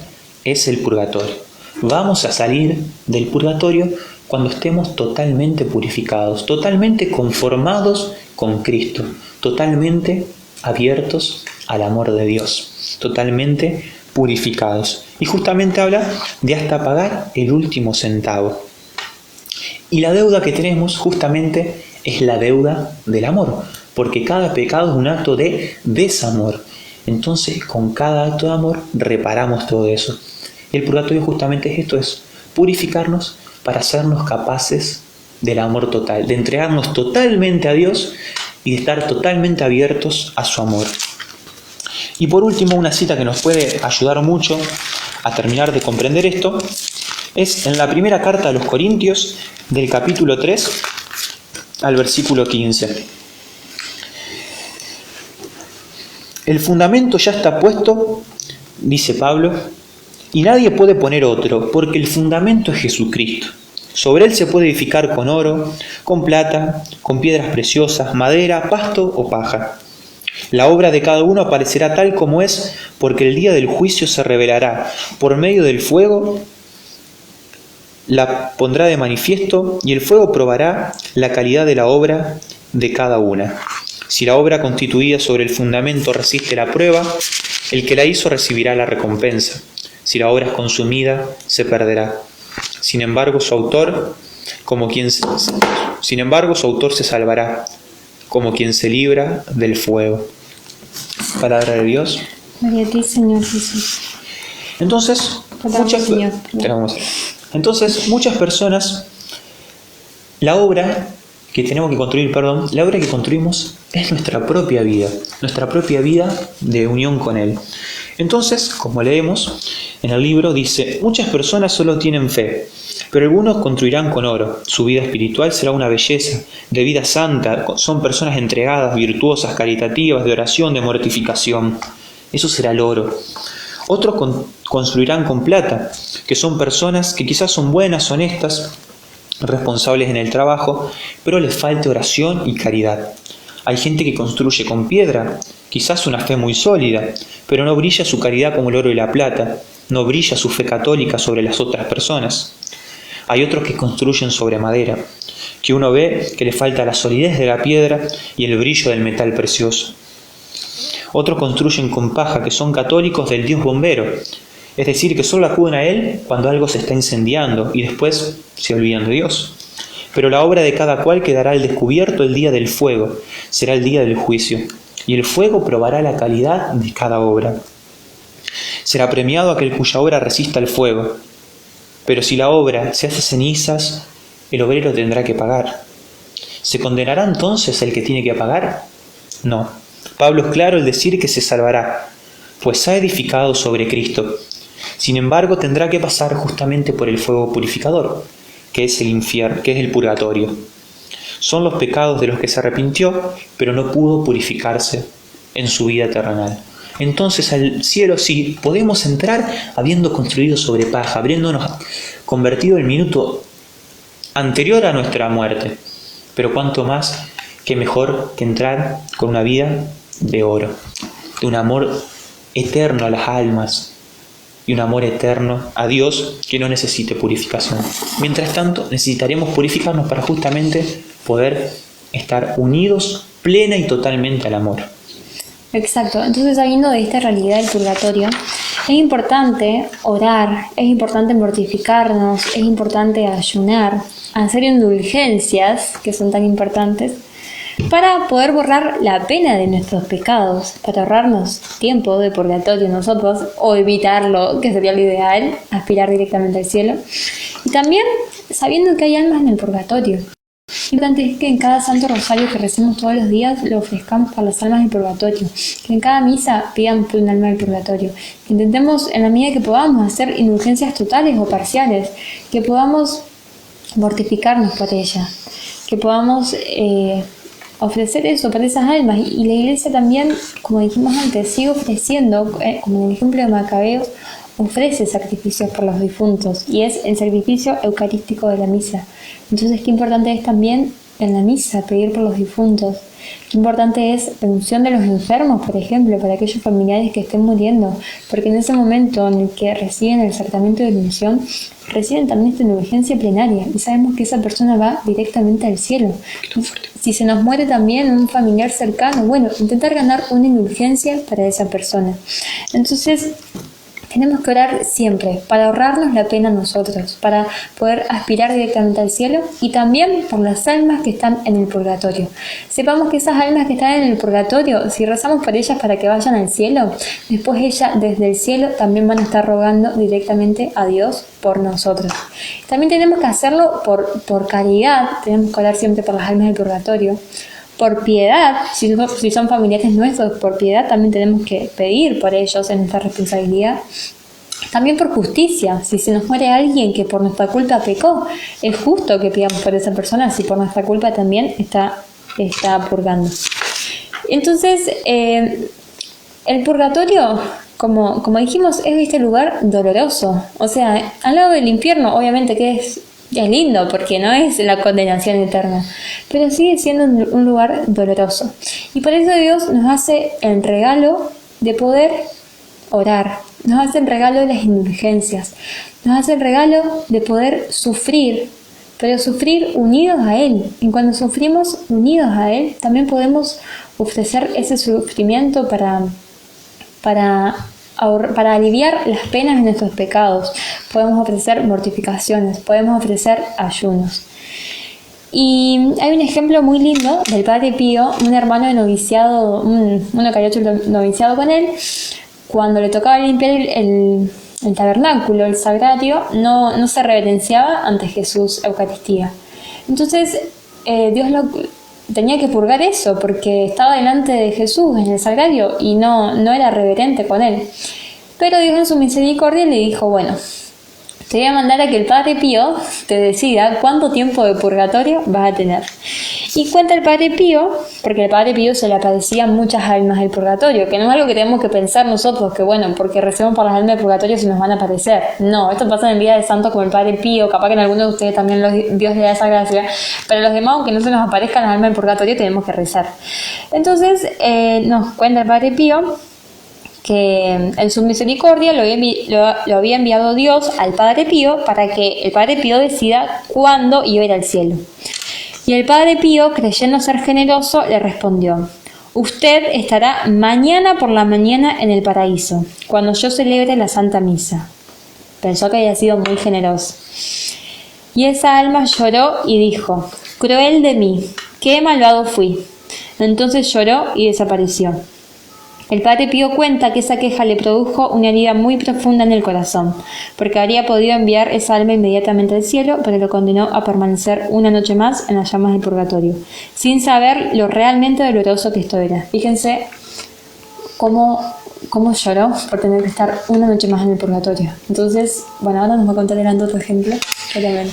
es el purgatorio. Vamos a salir del purgatorio cuando estemos totalmente purificados, totalmente conformados con Cristo, totalmente abiertos al amor de Dios, totalmente purificados. Y justamente habla de hasta pagar el último centavo. Y la deuda que tenemos justamente es la deuda del amor, porque cada pecado es un acto de desamor. Entonces, con cada acto de amor reparamos todo eso. Y el purgatorio justamente es esto, es purificarnos para hacernos capaces del amor total, de entregarnos totalmente a Dios y de estar totalmente abiertos a su amor. Y por último, una cita que nos puede ayudar mucho a terminar de comprender esto, es en la primera carta a los Corintios, del capítulo 3 al versículo 15. El fundamento ya está puesto, dice Pablo, y nadie puede poner otro, porque el fundamento es Jesucristo. Sobre él se puede edificar con oro, con plata, con piedras preciosas, madera, pasto o paja. La obra de cada uno aparecerá tal como es, porque el día del juicio se revelará por medio del fuego, la pondrá de manifiesto, y el fuego probará la calidad de la obra de cada una. Si la obra constituida sobre el fundamento resiste la prueba, el que la hizo recibirá la recompensa. Si la obra es consumida, se perderá. Sin embargo, su autor se salvará, como quien se libra del fuego. Palabra de Dios. Gloria a ti, Señor Jesús. Entonces, muchas personas, la obra que construimos es nuestra propia vida de unión con Él. Entonces, como leemos en el libro, dice: muchas personas solo tienen fe, pero algunos construirán con oro. Su vida espiritual será una belleza, de vida santa, son personas entregadas, virtuosas, caritativas, de oración, de mortificación. Eso será el oro. Otros construirán con plata, que son personas que quizás son buenas, honestas, responsables en el trabajo, pero les falta oración y caridad. Hay gente que construye con piedra, quizás una fe muy sólida, pero no brilla su caridad como el oro y la plata, no brilla su fe católica sobre las otras personas. Hay otros que construyen sobre madera, que uno ve que le falta la solidez de la piedra y el brillo del metal precioso. Otros construyen con paja, que son católicos del Dios bombero, es decir, que solo acuden a Él cuando algo se está incendiando y después se olvidan de Dios. Pero la obra de cada cual quedará al descubierto el día del fuego, será el día del juicio, y el fuego probará la calidad de cada obra. Será premiado aquel cuya obra resista el fuego, pero si la obra se hace cenizas, el obrero tendrá que pagar. ¿Se condenará entonces el que tiene que pagar? No. Pablo es claro al decir que se salvará, pues ha edificado sobre Cristo. Sin embargo, tendrá que pasar justamente por el fuego purificador, que es el infierno, que es el purgatorio. Son los pecados de los que se arrepintió, pero no pudo purificarse en su vida terrenal. Entonces al cielo sí podemos entrar habiendo construido sobre paja, habiéndonos convertido el minuto anterior a nuestra muerte. Pero cuánto más que mejor que entrar con una vida de oro, de un amor eterno a las almas, y un amor eterno a Dios que no necesite purificación. Mientras tanto, necesitaremos purificarnos para justamente poder estar unidos plena y totalmente al amor. Exacto, entonces sabiendo de esta realidad del purgatorio, es importante orar, es importante mortificarnos, es importante ayunar, hacer indulgencias, que son tan importantes, para poder borrar la pena de nuestros pecados, para ahorrarnos tiempo de purgatorio nosotros, o evitarlo, que sería lo ideal, aspirar directamente al cielo. Y también sabiendo que hay almas en el purgatorio. Lo importante es que en cada santo rosario que recemos todos los días lo ofrezcamos para las almas del purgatorio, que en cada misa pidamos por un alma del purgatorio, que intentemos en la medida que podamos hacer indulgencias totales o parciales, que podamos mortificarnos por ella, que podamos ofrecer eso para esas almas. Y la Iglesia también, como dijimos antes, sigue ofreciendo, como en el ejemplo de Macabeos, ofrece sacrificios por los difuntos, y es el sacrificio eucarístico de la misa. Entonces, qué importante es también en la misa pedir por los difuntos. Qué importante es la unción de los enfermos, por ejemplo, para aquellos familiares que estén muriendo, porque en ese momento en el que reciben el sacramento de la unción, reciben también esta indulgencia plenaria, y sabemos que esa persona va directamente al cielo. Si se nos muere también un familiar cercano, bueno, intentar ganar una indulgencia para esa persona. Entonces, tenemos que orar siempre para ahorrarnos la pena a nosotros, para poder aspirar directamente al cielo, y también por las almas que están en el purgatorio. Sepamos que esas almas que están en el purgatorio, si rezamos por ellas para que vayan al cielo, después ellas desde el cielo también van a estar rogando directamente a Dios por nosotros. También tenemos que hacerlo por caridad, tenemos que orar siempre por las almas del purgatorio. Por piedad, si son familiares nuestros, por piedad también tenemos que pedir por ellos en nuestra responsabilidad. También por justicia, si se nos muere alguien que por nuestra culpa pecó, es justo que pidamos por esa persona si por nuestra culpa también está purgando. Entonces, el purgatorio, como dijimos, es este lugar doloroso. O sea, al lado del infierno, obviamente que es lindo porque no es la condenación eterna, pero sigue siendo un lugar doloroso. Y por eso Dios nos hace el regalo de poder orar, nos hace el regalo de las indulgencias, nos hace el regalo de poder sufrir, pero sufrir unidos a Él. Y cuando sufrimos unidos a Él, también podemos ofrecer ese sufrimiento para aliviar las penas de nuestros pecados. Podemos ofrecer mortificaciones, podemos ofrecer ayunos. Y hay un ejemplo muy lindo del Padre Pío, un hermano de noviciado, uno que había hecho el noviciado con él. Cuando le tocaba limpiar el tabernáculo, el sagrario, no se reverenciaba ante Jesús Eucaristía. Entonces Dios tenía que purgar eso porque estaba delante de Jesús en el sagrario y no era reverente con él. Pero Dios en su misericordia le dijo: bueno, te voy a mandar a que el Padre Pío te decida cuánto tiempo de purgatorio vas a tener. Y cuenta el Padre Pío, porque el Padre Pío se le aparecían muchas almas del purgatorio, que no es algo que tenemos que pensar nosotros, que bueno, porque recemos por las almas del purgatorio se nos van a aparecer. No, esto pasa en el día de santos como el Padre Pío, capaz que en algunos de ustedes también Dios le da esa gracia, pero los demás, aunque no se nos aparezcan las almas del purgatorio, tenemos que rezar. Entonces, nos cuenta el Padre Pío que en su misericordia lo había enviado Dios al Padre Pío para que el Padre Pío decida cuándo iba a ir al cielo. Y el Padre Pío, creyendo ser generoso, le respondió: usted estará mañana por la mañana en el paraíso, cuando yo celebre la Santa Misa. Pensó que había sido muy generoso. Y esa alma lloró y dijo: cruel de mí, qué malvado fui. Entonces lloró y desapareció. El Padre Pío cuenta que esa queja le produjo una herida muy profunda en el corazón, porque habría podido enviar esa alma inmediatamente al cielo, pero lo condenó a permanecer una noche más en las llamas del purgatorio, sin saber lo realmente doloroso que esto era. Fíjense cómo lloró por tener que estar una noche más en el purgatorio. Entonces, bueno, ahora nos va a contar el otro ejemplo.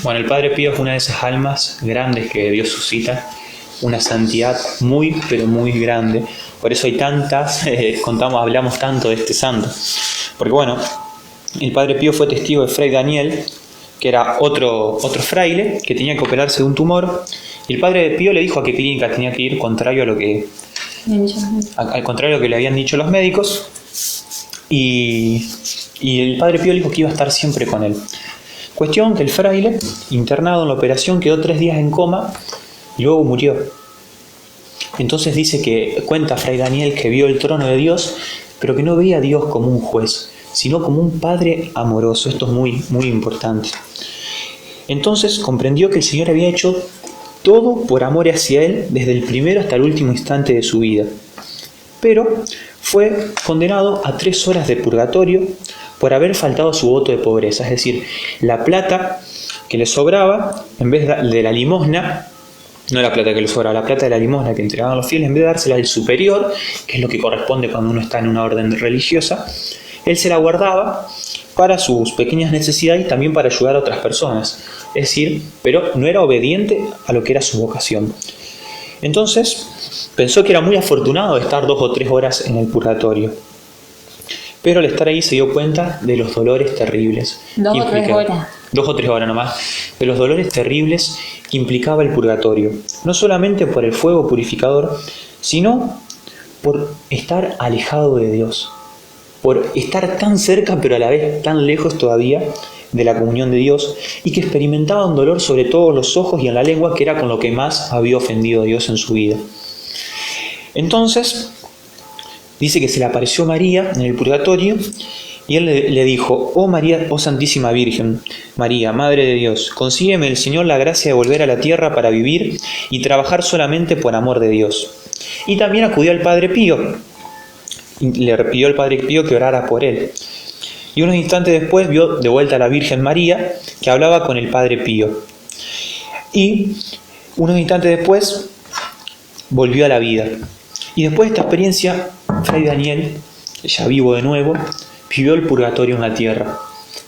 Bueno, el Padre Pío es una de esas almas grandes que Dios suscita, una santidad muy, pero muy grande. Por eso hay tantas, hablamos tanto de este santo. Porque bueno, el Padre Pío fue testigo de Fray Daniel, que era otro fraile, que tenía que operarse de un tumor. Y el Padre Pío le dijo a qué clínica tenía que ir, contrario a lo que le habían dicho los médicos. Y Y el padre Pío le dijo que iba a estar siempre con él. Cuestión que el fraile, internado en la operación, quedó 3 días en coma y luego murió. Entonces cuenta Fray Daniel que vio el trono de Dios, pero que no veía a Dios como un juez, sino como un padre amoroso. Esto es muy, muy importante. Entonces comprendió que el Señor había hecho todo por amor hacia él desde el primero hasta el último instante de su vida. Pero fue condenado a 3 horas de purgatorio por haber faltado a su voto de pobreza. Es decir, la plata que le sobraba, en vez de la limosna, no la plata que le sobraba, la plata de la limosna que entregaban los fieles, en vez de dársela al superior, que es lo que corresponde cuando uno está en una orden religiosa, él se la guardaba para sus pequeñas necesidades y también para ayudar a otras personas. Es decir, pero no era obediente a lo que era su vocación. Entonces, pensó que era muy afortunado de estar 2 o 3 horas en el purgatorio. Pero al estar ahí se dio cuenta de los dolores terribles. 2 o 3 horas. 2 o 3 horas nomás. De los dolores terribles que implicaba el purgatorio. No solamente por el fuego purificador, sino por estar alejado de Dios. Por estar tan cerca, pero a la vez tan lejos todavía de la comunión de Dios, y que experimentaba un dolor sobre todos los ojos y en la lengua, que era con lo que más había ofendido a Dios en su vida. Entonces, dice que se le apareció María en el purgatorio, y él le dijo: oh María, oh Santísima Virgen, María, Madre de Dios, consígueme el Señor la gracia de volver a la tierra para vivir y trabajar solamente por amor de Dios. Y también acudió al Padre Pío, y le pidió al Padre Pío que orara por él. Y unos instantes después vio de vuelta a la Virgen María, que hablaba con el Padre Pío. Y unos instantes después volvió a la vida. Y después de esta experiencia, Fray Daniel, ya vivo de nuevo, vivió el purgatorio en la tierra,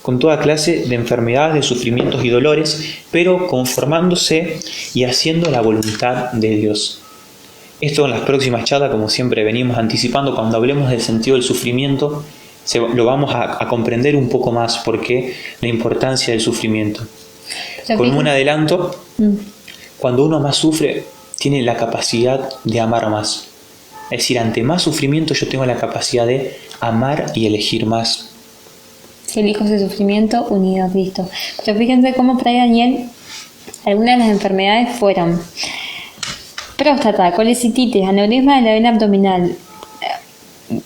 con toda clase de enfermedades, de sufrimientos y dolores, pero conformándose y haciendo la voluntad de Dios. Esto en las próximas charlas, como siempre venimos anticipando, cuando hablemos del sentido del sufrimiento, lo vamos a comprender un poco más, porque la importancia del sufrimiento. Como un adelanto, cuando uno más sufre, tiene la capacidad de amar más. Es decir, ante más sufrimiento yo tengo la capacidad de amar y elegir más. Si elijo ese sufrimiento unido a Cristo. Pero fíjense cómo Fray Daniel, algunas de las enfermedades fueron próstata, colecitis, aneurisma de la vena abdominal,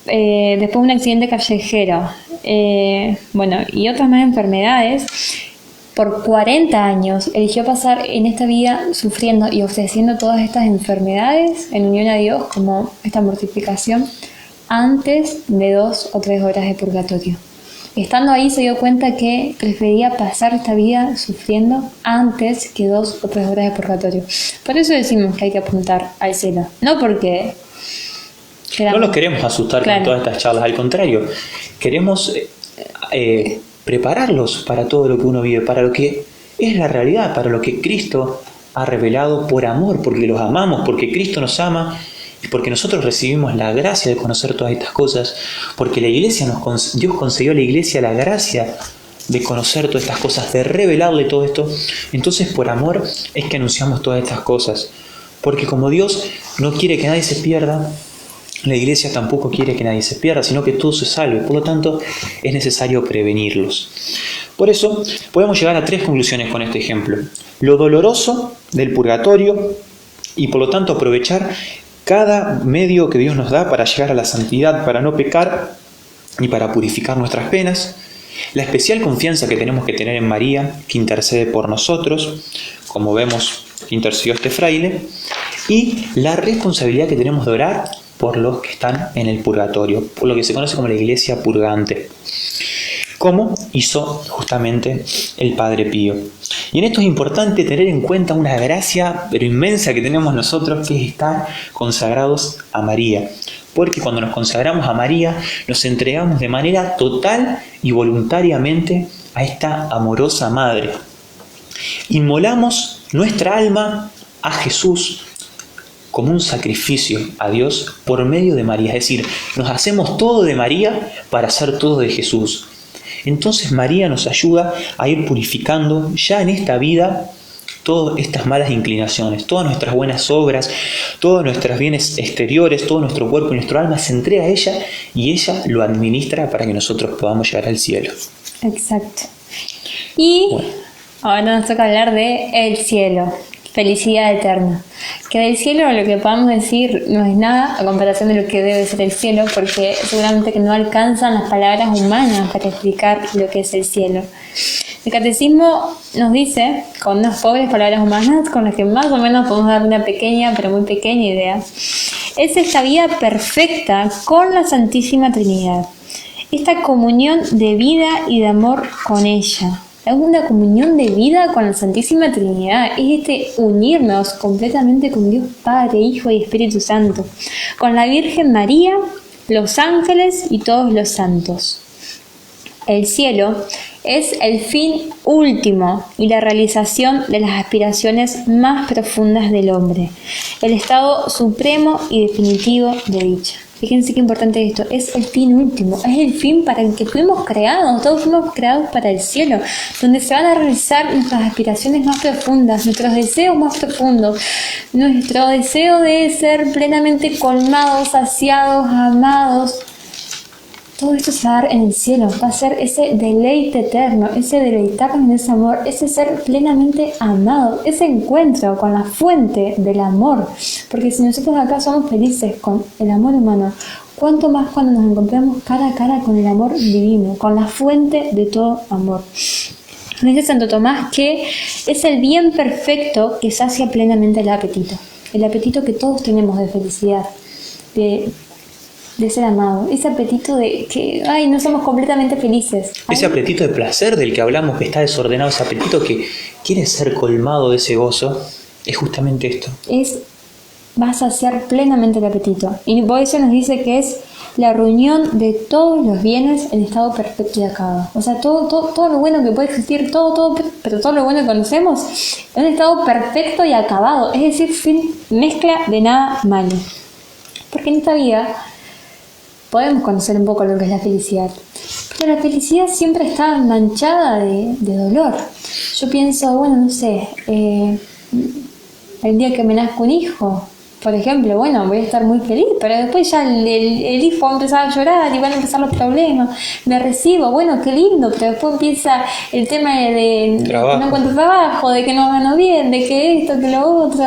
después un accidente callejero, y otras más enfermedades. Por 40 años eligió pasar en esta vida sufriendo y ofreciendo todas estas enfermedades en unión a Dios, como esta mortificación, antes de 2 o 3 horas de purgatorio. Estando ahí se dio cuenta que prefería pasar esta vida sufriendo antes que 2 o 3 horas de purgatorio. Por eso decimos que hay que apuntar al cielo, no porque no los queremos asustar con todas estas charlas, al contrario, queremos prepararlos para todo lo que uno vive, para lo que es la realidad, para lo que Cristo ha revelado por amor, porque los amamos, porque Cristo nos ama y porque nosotros recibimos la gracia de conocer todas estas cosas, porque la Iglesia Dios concedió a la Iglesia la gracia de conocer todas estas cosas, de revelarle todo esto. Entonces, por amor es que anunciamos todas estas cosas, porque como Dios no quiere que nadie se pierda, la Iglesia tampoco quiere que nadie se pierda, sino que todo se salve. Por lo tanto, es necesario prevenirlos. Por eso, podemos llegar a 3 conclusiones con este ejemplo. Lo doloroso del purgatorio y por lo tanto aprovechar cada medio que Dios nos da para llegar a la santidad, para no pecar y para purificar nuestras penas. La especial confianza que tenemos que tener en María, que intercede por nosotros, como vemos que intercedió este fraile. Y la responsabilidad que tenemos de orar por los que están en el purgatorio, por lo que se conoce como la iglesia purgante, como hizo justamente el Padre Pío. Y en esto es importante tener en cuenta una gracia pero inmensa que tenemos nosotros, que es estar consagrados a María. Porque cuando nos consagramos a María, nos entregamos de manera total y voluntariamente a esta amorosa Madre. Inmolamos nuestra alma a Jesús como un sacrificio a Dios por medio de María. Es decir, nos hacemos todo de María para hacer todo de Jesús. Entonces María nos ayuda a ir purificando ya en esta vida todas estas malas inclinaciones, todas nuestras buenas obras, todos nuestros bienes exteriores, todo nuestro cuerpo y nuestro alma se entrega a ella y ella lo administra para que nosotros podamos llegar al cielo. Exacto. Y bueno, ahora nos toca hablar de el cielo, felicidad eterna. Que del cielo lo que podamos decir no es nada a comparación de lo que debe ser el cielo, porque seguramente que no alcanzan las palabras humanas para explicar lo que es el cielo. El catecismo nos dice, con unas pobres palabras humanas, con las que más o menos podemos dar una pequeña, pero muy pequeña idea, es esta vida perfecta con la Santísima Trinidad, esta comunión de vida y de amor con ella. Una comunión de vida con la Santísima Trinidad es unirnos completamente con Dios Padre, Hijo y Espíritu Santo, con la Virgen María, los ángeles y todos los santos. El cielo es el fin último y la realización de las aspiraciones más profundas del hombre, el estado supremo y definitivo de dicha. Fíjense qué importante es esto, es el fin último, es el fin para el que fuimos creados, todos fuimos creados para el cielo, donde se van a realizar nuestras aspiraciones más profundas, nuestros deseos más profundos, nuestro deseo de ser plenamente colmados, saciados, amados. Todo esto se va a dar en el cielo, va a ser ese deleite eterno, ese deleitarnos en ese amor, ese ser plenamente amado, ese encuentro con la fuente del amor. Porque si nosotros acá somos felices con el amor humano, ¿cuánto más cuando nos encontramos cara a cara con el amor divino, con la fuente de todo amor? Dice Santo Tomás que es el bien perfecto que sacia plenamente el apetito que todos tenemos de felicidad, de ser amado, ese apetito de que, no somos completamente felices. Ese apetito de placer del que hablamos, que está desordenado, ese apetito que quiere ser colmado de ese gozo, es justamente esto. Va a saciar plenamente el apetito. Y por eso nos dice que es la reunión de todos los bienes en estado perfecto y acabado. O sea, todo lo bueno que puede existir, pero todo lo bueno que conocemos, en un estado perfecto y acabado. Es decir, sin mezcla de nada malo. Porque en esta vida podemos conocer un poco lo que es la felicidad, pero la felicidad siempre está manchada de dolor. Yo pienso, no sé, el día que me nazca un hijo, por ejemplo, voy a estar muy feliz, pero después ya el hijo va a empezar a llorar y van a empezar los problemas. Me recibo, qué lindo, pero después empieza el tema de no encuentro trabajo, de que no gano bien, de que esto, que lo otro.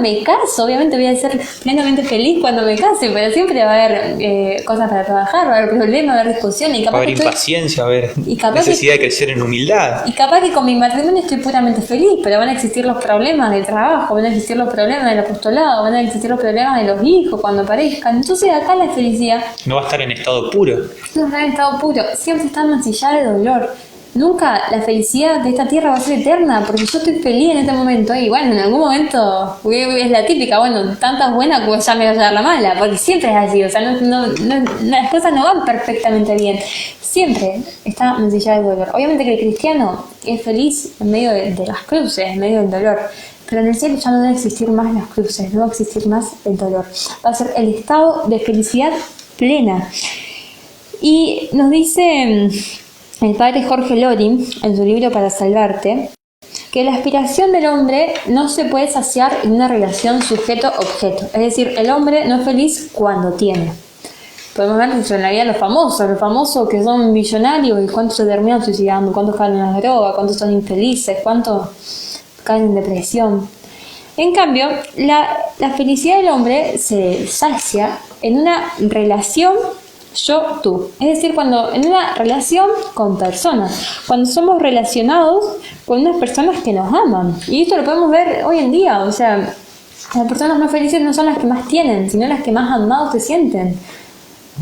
Me caso, obviamente voy a ser plenamente feliz cuando me case, pero siempre va a haber cosas para trabajar, va a haber problemas, va a haber discusiones. Va a haber impaciencia, va a haber necesidad de crecer en humildad. Y capaz que con mi matrimonio estoy puramente feliz, pero van a existir los problemas del trabajo, van a existir los problemas del apostolado, van a existir los problemas de los hijos cuando aparezcan. Entonces acá la felicidad no va a estar en estado puro. No va a estar en estado puro, siempre está mancillada de dolor. Nunca la felicidad de esta tierra va a ser eterna, porque yo estoy feliz en este momento y en algún momento es la típica, tantas buenas como ya me va a dar la mala, porque siempre es así, o sea, las cosas no van perfectamente bien, siempre está mancillada de dolor. Obviamente que el cristiano es feliz en medio de las cruces, en medio del dolor, pero en el cielo ya no deben existir más las cruces, no va a existir más el dolor, va a ser el estado de felicidad plena. Y nos dice el padre Jorge Loring, en su libro Para Salvarte, que la aspiración del hombre no se puede saciar en una relación sujeto-objeto. Es decir, el hombre no es feliz cuando tiene. Podemos ver en la vida los famosos que son millonarios y cuántos se terminan suicidando, cuántos caen en las drogas, cuántos son infelices, cuántos caen en depresión. En cambio, la felicidad del hombre se sacia en una relación yo-tú. Es decir, cuando en una relación con personas, cuando somos relacionados con unas personas que nos aman. Y esto lo podemos ver hoy en día, o sea, las personas más felices no son las que más tienen, sino las que más amados se sienten,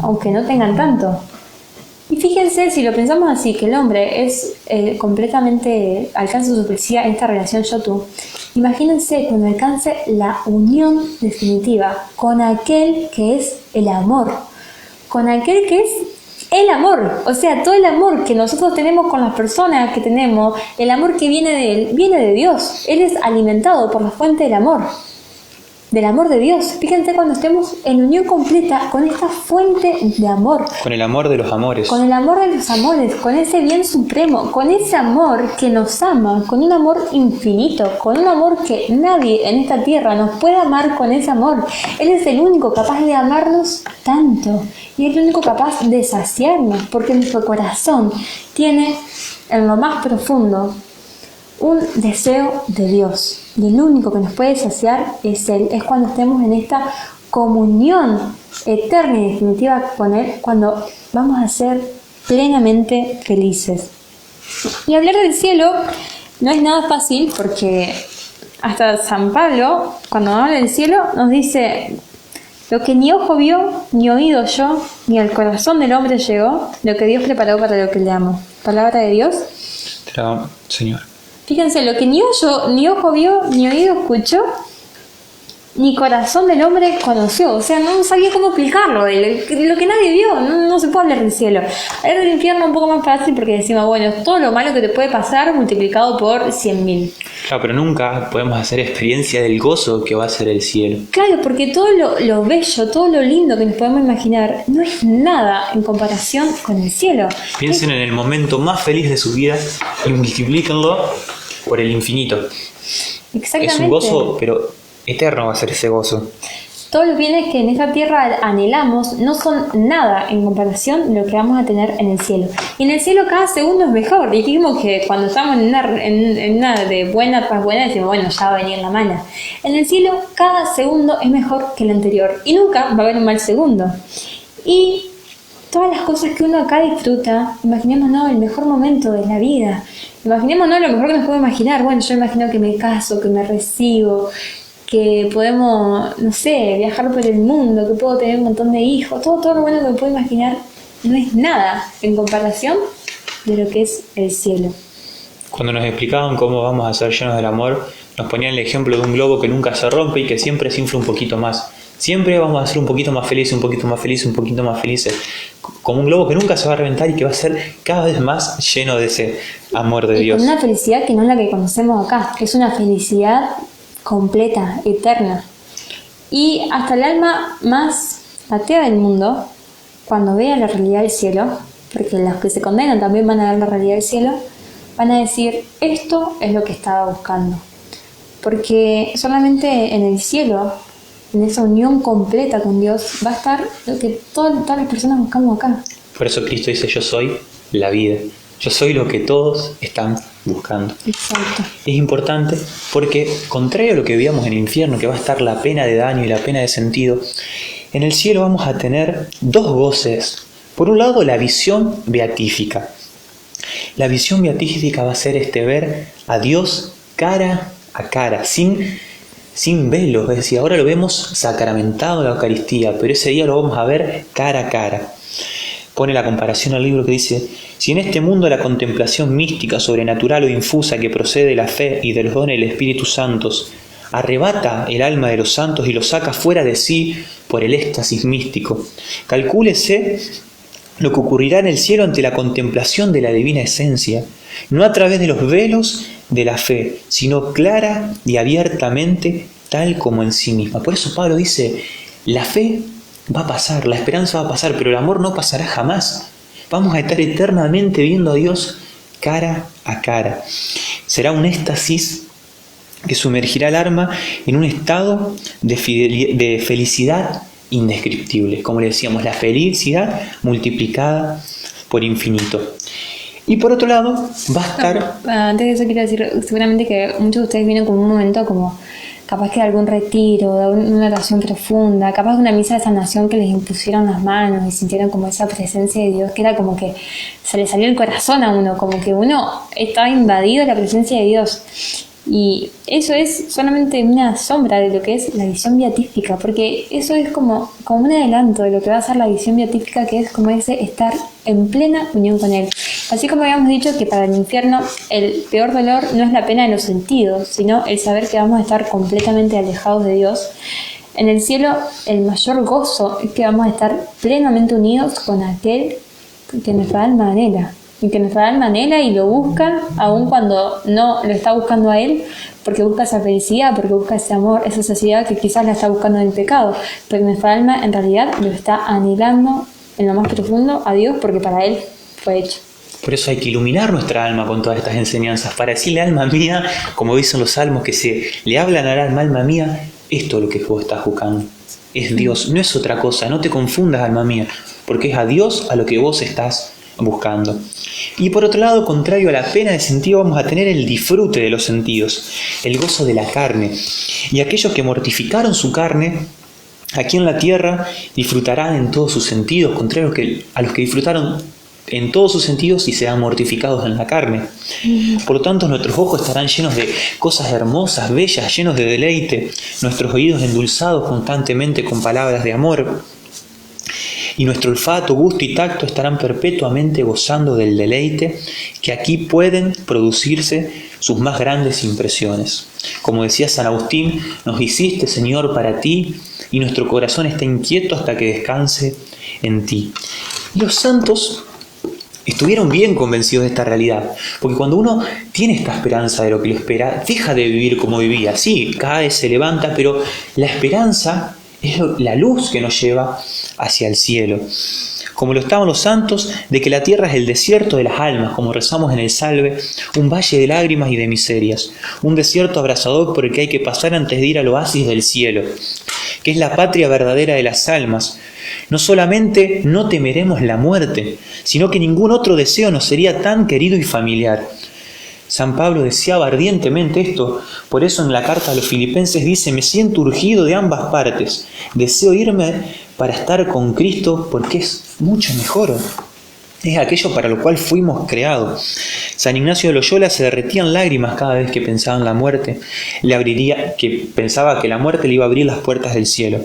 aunque no tengan tanto. Y fíjense, si lo pensamos así, que el hombre es completamente, alcanza su felicidad en esta relación yo-tú, imagínense cuando alcance la unión definitiva con aquel que es el amor, con aquel que es el amor, o sea, todo el amor que nosotros tenemos con las personas que tenemos, el amor que viene de él, viene de Dios. Él es alimentado por la fuente del amor. del amor de Dios. Fíjense cuando estemos en unión completa con esta fuente de amor. Con el amor de los amores. Con el amor de los amores, con ese bien supremo, con ese amor que nos ama, con un amor infinito, con un amor que nadie en esta tierra nos puede amar con ese amor. Él es el único capaz de amarnos tanto y es el único capaz de saciarnos, porque nuestro corazón tiene en lo más profundo un deseo de Dios. Y el único que nos puede saciar es Él. Es cuando estemos en esta comunión eterna y definitiva con Él, cuando vamos a ser plenamente felices. Y hablar del cielo no es nada fácil, porque hasta San Pablo, cuando habla del cielo, nos dice: lo que ni ojo vio, ni oído oyó, ni al corazón del hombre llegó, lo que Dios preparó para lo que le amo. Palabra de Dios. Te la amo, Señor. Fíjense, lo que ni ojo vio, ni oído escuchó, ni corazón del hombre conoció. O sea, no sabía cómo explicarlo. Lo que nadie vio, no se puede hablar del cielo. Hablar del infierno es un poco más fácil, porque decimos, bueno, todo lo malo que te puede pasar multiplicado por 100.000. Claro, pero nunca podemos hacer experiencia del gozo que va a ser el cielo. Claro, porque todo lo bello, todo lo lindo que nos podemos imaginar no es nada en comparación con el cielo. Piensen en el momento más feliz de su vida y multiplíquenlo por el infinito. Exactamente. Es un gozo, pero eterno va a ser ese gozo. Todos los bienes que en esta tierra anhelamos no son nada en comparación de lo que vamos a tener en el cielo. Y en el cielo cada segundo es mejor. Dijimos que cuando estamos en una de buena tras buena, decimos, bueno, ya va a venir la mala. En el cielo cada segundo es mejor que el anterior. Y nunca va a haber un mal segundo. Y todas las cosas que uno acá disfruta, imaginémonos el mejor momento de la vida. Imaginémonos lo mejor que nos puedo imaginar. Bueno, yo imagino que me caso, que me recibo, que podemos, no sé, viajar por el mundo, que puedo tener un montón de hijos. Todo lo bueno que me puedo imaginar no es nada en comparación de lo que es el cielo. Cuando nos explicaban cómo vamos a ser llenos del amor, nos ponían el ejemplo de un globo que nunca se rompe y que siempre se infla un poquito más. Siempre vamos a ser un poquito más felices, un poquito más felices, un poquito más felices. Como un globo que nunca se va a reventar y que va a ser cada vez más lleno de ese amor de Dios. Con una felicidad que no es la que conocemos acá. Es una felicidad completa, eterna. Y hasta el alma más atea del mundo, cuando vea la realidad del cielo, porque los que se condenan también van a ver la realidad del cielo, van a decir, esto es lo que estaba buscando. Porque solamente en el cielo, en esa unión completa con Dios, va a estar lo que todas las personas buscamos acá. Por eso Cristo dice, yo soy la vida. Yo soy lo que todos están buscando. Exacto. Es importante porque, contrario a lo que veíamos en el infierno, que va a estar la pena de daño y la pena de sentido, en el cielo vamos a tener dos goces. Por un lado, la visión beatífica. La visión beatífica va a ser ver a Dios cara a cara, sin velos. Es decir, ahora lo vemos sacramentado en la Eucaristía, pero ese día lo vamos a ver cara a cara. Pone la comparación al libro que dice, si en este mundo la contemplación mística, sobrenatural o infusa que procede de la fe y de los dones del Espíritu Santo arrebata el alma de los santos y los saca fuera de sí por el éxtasis místico, calcúlese lo que ocurrirá en el cielo ante la contemplación de la divina esencia, no a través de los velos de la fe, sino clara y abiertamente, tal como en sí misma. Por eso Pablo dice, la fe va a pasar, la esperanza va a pasar, pero el amor no pasará jamás. Vamos a estar eternamente viendo a Dios cara a cara. Será un éxtasis que sumergirá el alma en un estado de felicidad indescriptible. Como le decíamos, la felicidad multiplicada por infinito. Y por otro lado, va a estar... Antes de eso quiero decir, seguramente que muchos de ustedes vienen con un momento como capaz que de algún retiro, de una oración profunda, capaz de una misa de sanación que les impusieron las manos y sintieron como esa presencia de Dios, que era como que se le salió el corazón a uno, como que uno estaba invadido de la presencia de Dios. Y eso es solamente una sombra de lo que es la visión beatífica, porque eso es como un adelanto de lo que va a ser la visión beatífica, que es como ese estar en plena unión con Él. Así como habíamos dicho que para el infierno el peor dolor no es la pena de los sentidos, sino el saber que vamos a estar completamente alejados de Dios. En el cielo el mayor gozo es que vamos a estar plenamente unidos con aquel que nuestra alma anhela, y que nuestra alma anhela y lo busca, aun cuando no lo está buscando a Él, porque busca esa felicidad, porque busca ese amor, esa saciedad que quizás la está buscando en el pecado, pero nuestra alma en realidad lo está anhelando en lo más profundo a Dios, porque para Él fue hecho. Por eso hay que iluminar nuestra alma con todas estas enseñanzas, para decirle, alma mía, como dicen los salmos, que se le hablan al alma mía, esto es lo que vos estás buscando. Es Dios, no es otra cosa, no te confundas, alma mía, porque es a Dios a lo que vos estás buscando. Y por otro lado, contrario a la pena de sentido, vamos a tener el disfrute de los sentidos, el gozo de la carne. Y aquellos que mortificaron su carne, aquí en la tierra, disfrutarán en todos sus sentidos, contrario a los que disfrutaron en todos sus sentidos y sean mortificados en la carne. Por lo tanto, nuestros ojos estarán llenos de cosas hermosas, bellas, llenos de deleite, nuestros oídos endulzados constantemente con palabras de amor, y nuestro olfato, gusto y tacto estarán perpetuamente gozando del deleite que aquí pueden producirse sus más grandes impresiones. Como decía San Agustín, nos hiciste, Señor, para ti, y nuestro corazón está inquieto hasta que descanse en ti. Y los santos estuvieron bien convencidos de esta realidad, porque cuando uno tiene esta esperanza de lo que lo espera, deja de vivir como vivía. Sí, cae, se levanta, pero la esperanza es la luz que nos lleva hacia el cielo. Como lo estaban los santos, de que la tierra es el desierto de las almas, como rezamos en el Salve, un valle de lágrimas y de miserias, un desierto abrasador por el que hay que pasar antes de ir al oasis del cielo, que es la patria verdadera de las almas. No solamente no temeremos la muerte, sino que ningún otro deseo nos sería tan querido y familiar. San Pablo deseaba ardientemente esto, por eso en la carta a los Filipenses dice: me siento urgido de ambas partes, deseo irme para estar con Cristo porque es mucho mejor. Es aquello para lo cual fuimos creados. San Ignacio de Loyola se derretían lágrimas cada vez que pensaba en la muerte. Pensaba que la muerte le iba a abrir las puertas del cielo.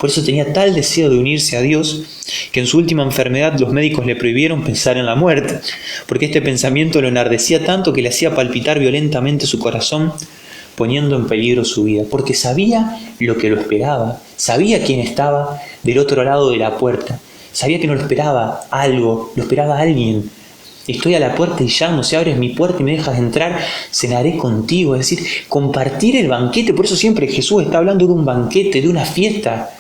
Por eso tenía tal deseo de unirse a Dios que en su última enfermedad los médicos le prohibieron pensar en la muerte, porque este pensamiento lo enardecía tanto que le hacía palpitar violentamente su corazón, poniendo en peligro su vida, porque sabía lo que lo esperaba, sabía quién estaba del otro lado de la puerta. Sabía que no lo esperaba algo, lo esperaba alguien. Estoy a la puerta y llamo, si abres mi puerta y me dejas entrar, cenaré contigo. Es decir, compartir el banquete. Por eso siempre Jesús está hablando de un banquete, de una fiesta.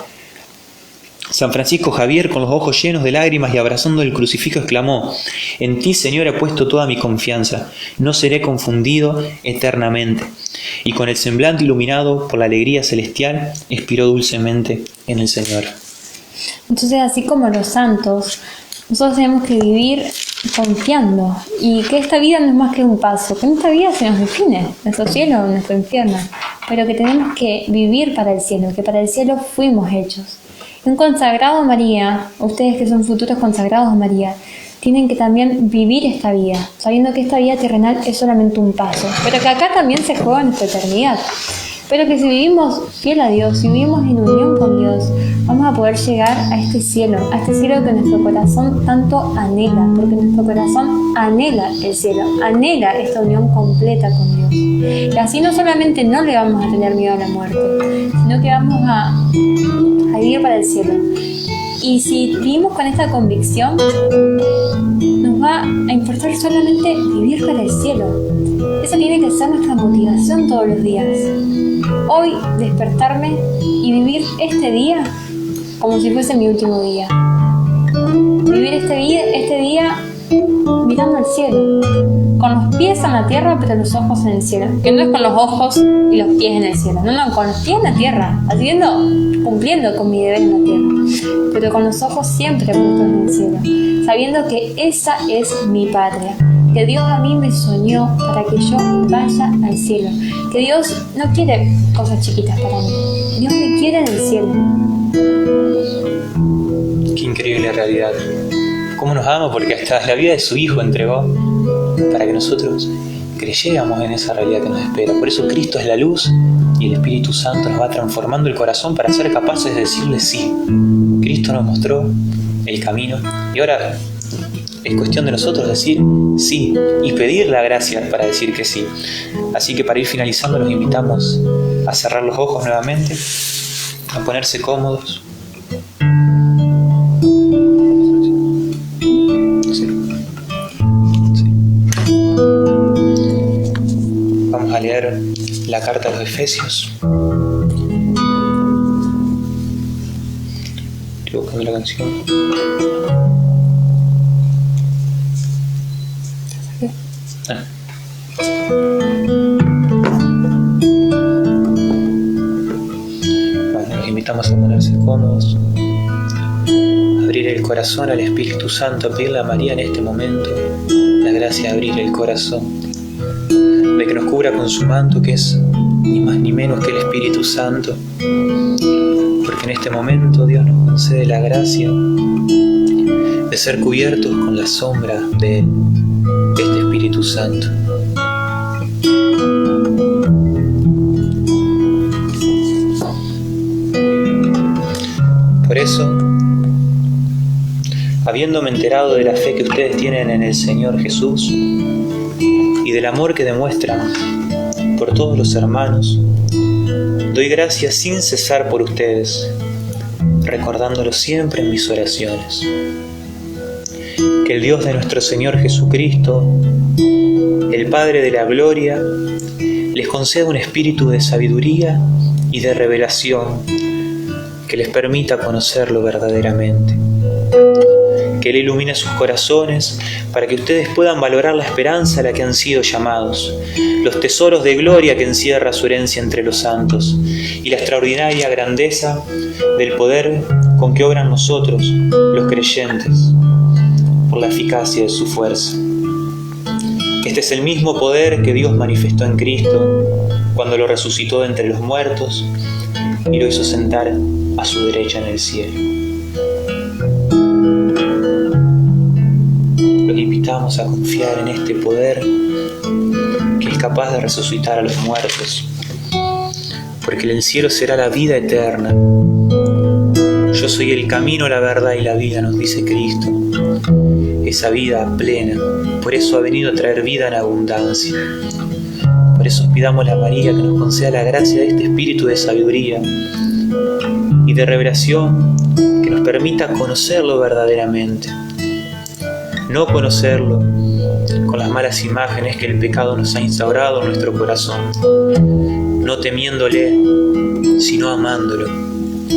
San Francisco Javier, con los ojos llenos de lágrimas y abrazando el crucifijo, exclamó: en ti, Señor, he puesto toda mi confianza, no seré confundido eternamente. Y con el semblante iluminado por la alegría celestial, expiró dulcemente en el Señor. Entonces, así como los santos, nosotros tenemos que vivir confiando, y que esta vida no es más que un paso, que en esta vida se nos define nuestro cielo o nuestro infierno, pero que tenemos que vivir para el cielo, que para el cielo fuimos hechos. Un consagrado a María, ustedes que son futuros consagrados a María, tienen que también vivir esta vida, sabiendo que esta vida terrenal es solamente un paso, pero que acá también se juega nuestra eternidad. Pero que si vivimos fiel a Dios, si vivimos en unión con Dios, vamos a poder llegar a este cielo que nuestro corazón tanto anhela, porque nuestro corazón anhela el cielo, anhela esta unión completa con Dios. Y así no solamente no le vamos a tener miedo a la muerte, sino que vamos a vivir para el cielo. Y si vivimos con esta convicción, nos va a importar solamente vivir para el cielo. Esa tiene que ser nuestra motivación todos los días. Hoy despertarme y vivir este día como si fuese mi último día. Vivir este día mirando al cielo, con los pies en la tierra pero los ojos en el cielo. Que no es con los ojos y los pies en el cielo, no, con los pies en la tierra, cumpliendo con mi deber en la tierra, pero con los ojos siempre puestos en el cielo, sabiendo que esa es mi patria, que Dios a mí me soñó para que yo vaya al cielo, que Dios no quiere cosas chiquitas para mí, Dios me quiere en el cielo. Qué increíble realidad. Cómo nos ama, porque hasta la vida de su Hijo entregó para que nosotros creyéramos en esa realidad que nos espera. Por eso Cristo es la luz y el Espíritu Santo nos va transformando el corazón para ser capaces de decirle sí. Cristo nos mostró el camino y ahora es cuestión de nosotros decir sí y pedir la gracia para decir que sí. Así que para ir finalizando los invitamos a cerrar los ojos nuevamente, a ponerse cómodos. la carta a los Efesios. Estoy buscando la canción. Bueno, los invitamos a ponerse cómodos, abrir el corazón al Espíritu Santo, a pedirle a María en este momento la gracia de abrir el corazón, de que nos cubra con su manto, que es ni más ni menos que el Espíritu Santo, porque en este momento Dios nos concede la gracia de ser cubiertos con la sombra de Él, de este Espíritu Santo. Por eso, habiéndome enterado de la fe que ustedes tienen en el Señor Jesús y del amor que demuestran por todos los hermanos, doy gracias sin cesar por ustedes, recordándolo siempre en mis oraciones. Que el Dios de nuestro Señor Jesucristo, el Padre de la Gloria, les conceda un espíritu de sabiduría y de revelación que les permita conocerlo verdaderamente. Que Él ilumine sus corazones para que ustedes puedan valorar la esperanza a la que han sido llamados, los tesoros de gloria que encierra su herencia entre los santos y la extraordinaria grandeza del poder con que obran nosotros, los creyentes, por la eficacia de su fuerza. Este es el mismo poder que Dios manifestó en Cristo cuando lo resucitó de entre los muertos y lo hizo sentar a su derecha en el cielo. Los invitamos a confiar en este poder que es capaz de resucitar a los muertos, porque en el cielo será la vida eterna. Yo soy el camino, la verdad y la vida, nos dice Cristo. Esa vida plena. Por eso ha venido a traer vida en abundancia. Por eso pidamos a María que nos conceda la gracia de este espíritu de sabiduría y de revelación que nos permita conocerlo verdaderamente. No conocerlo con las malas imágenes que el pecado nos ha instaurado en nuestro corazón. No temiéndole, sino amándolo,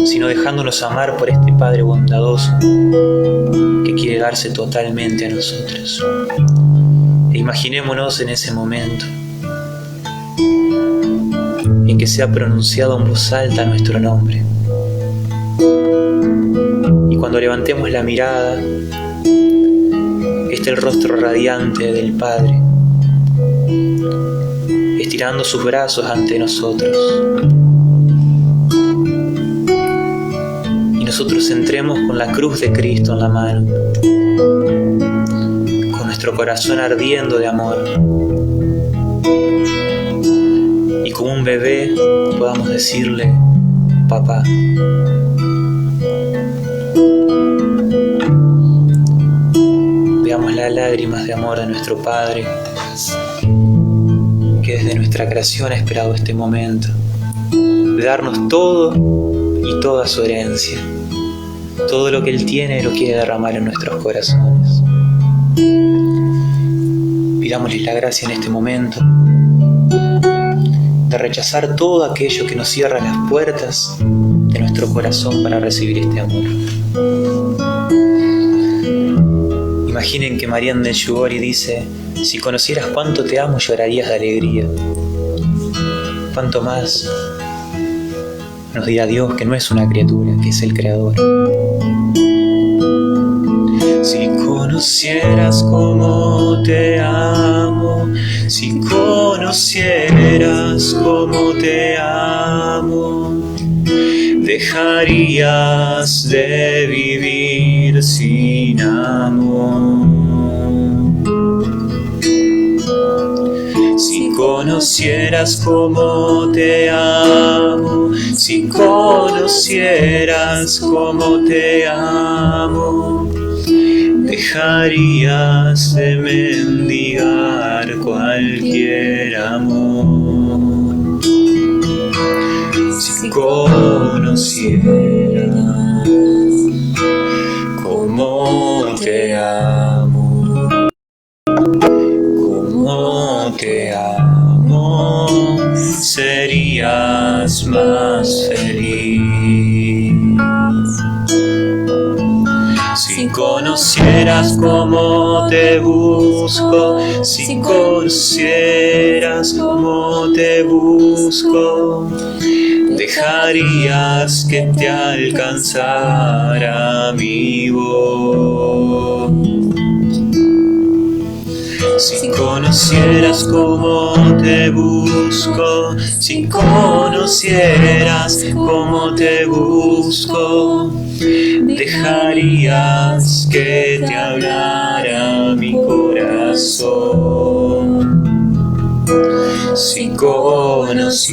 sino dejándonos amar por este Padre bondadoso que quiere darse totalmente a nosotros. E imaginémonos en ese momento en que sea pronunciado en voz alta nuestro nombre. Y cuando levantemos la mirada, esté el rostro radiante del Padre, estirando sus brazos ante nosotros. Y nosotros entremos con la cruz de Cristo en la mano, con nuestro corazón ardiendo de amor. Y como un bebé podamos decirle: papá. Veamos las lágrimas de amor de nuestro Padre, que desde nuestra creación ha esperado este momento, de darnos todo y toda su herencia. Todo lo que Él tiene lo quiere derramar en nuestros corazones. Pidámosle la gracia en este momento de rechazar todo aquello que nos cierra las puertas de nuestro corazón para recibir este amor. Imaginen que María de Medjugorje dice: si conocieras cuánto te amo, llorarías de alegría. Cuánto más nos dirá Dios, que no es una criatura, que es el Creador. Si conocieras cómo te amo, si conocieras cómo te amo, dejarías de vivir sin amor. Si conocieras cómo te amo, si conocieras cómo te amo, dejarías de mendigar cualquier amor. Si conocieras cómo te amo, cómo te amo, sé serías más feliz. Si conocieras cómo te busco, si conocieras cómo te busco, dejarías que te alcanzara mi voz. Si conocieras cómo te busco, si conocieras cómo te busco, dejarías que te hablara mi corazón. Si conocieras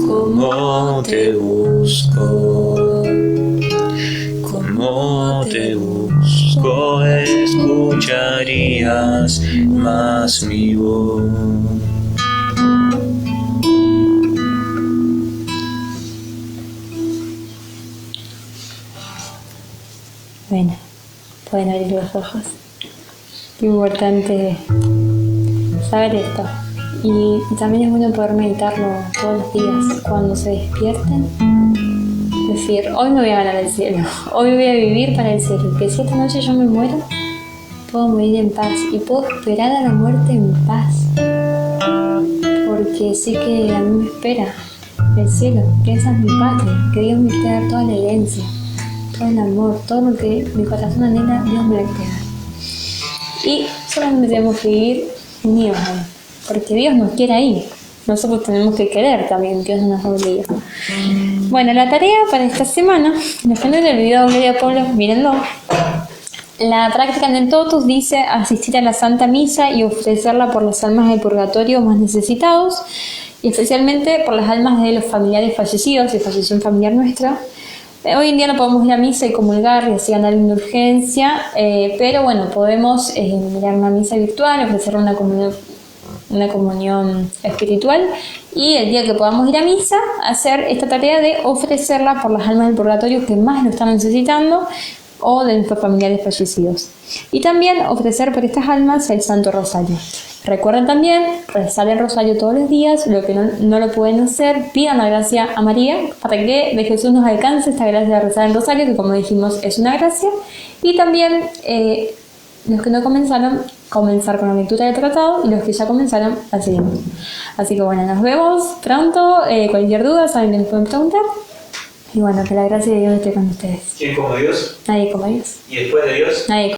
cómo te busco, cómo te busco, escucharías más mi voz. Bueno, pueden abrir los ojos. Qué importante saber esto. Y también es bueno poder meditarlo todos los días cuando se despierten. Decir, hoy me voy a ganar el cielo, hoy voy a vivir para el cielo. Que si esta noche yo me muero, puedo morir en paz y puedo esperar a la muerte en paz. Porque sé que a mí me espera el cielo, que esa es mi patria, que Dios me quiere dar toda la herencia, todo el amor, todo lo que mi corazón anhela, Dios me lo quiere dar. Y solamente tenemos que vivir unidos a Él, porque Dios nos quiere ahí. Nosotros tenemos que querer también, Dios no nos obliga. Bueno, la tarea para esta semana, depende del video de Gloria Pablo, mírenlo. La práctica en Totus dice asistir a la Santa Misa y ofrecerla por las almas del purgatorio más necesitados, y especialmente por las almas de los familiares fallecidos, si falleció un familiar nuestro. Hoy en día no podemos ir a misa y comulgar y así ganar una urgencia, pero bueno, podemos mirar una misa virtual, ofrecer una comunión espiritual, y el día que podamos ir a misa, hacer esta tarea de ofrecerla por las almas del purgatorio que más lo están necesitando o de nuestros familiares fallecidos. Y también ofrecer por estas almas el Santo Rosario. Recuerden también rezar el rosario todos los días. Lo que no lo pueden hacer, pidan la gracia a María para que de Jesús nos alcance esta gracia de rezar el rosario, que como dijimos es una gracia. Y también los que no comenzaron, comenzar con la lectura del tratado, y los que ya comenzaron, la seguimos. Así que bueno, nos vemos pronto. Cualquier duda saben que nos pueden preguntar. Y bueno, que la gracia de Dios esté con ustedes. ¿Quién como Dios? Nadie como Dios. ¿Y después de Dios? Nadie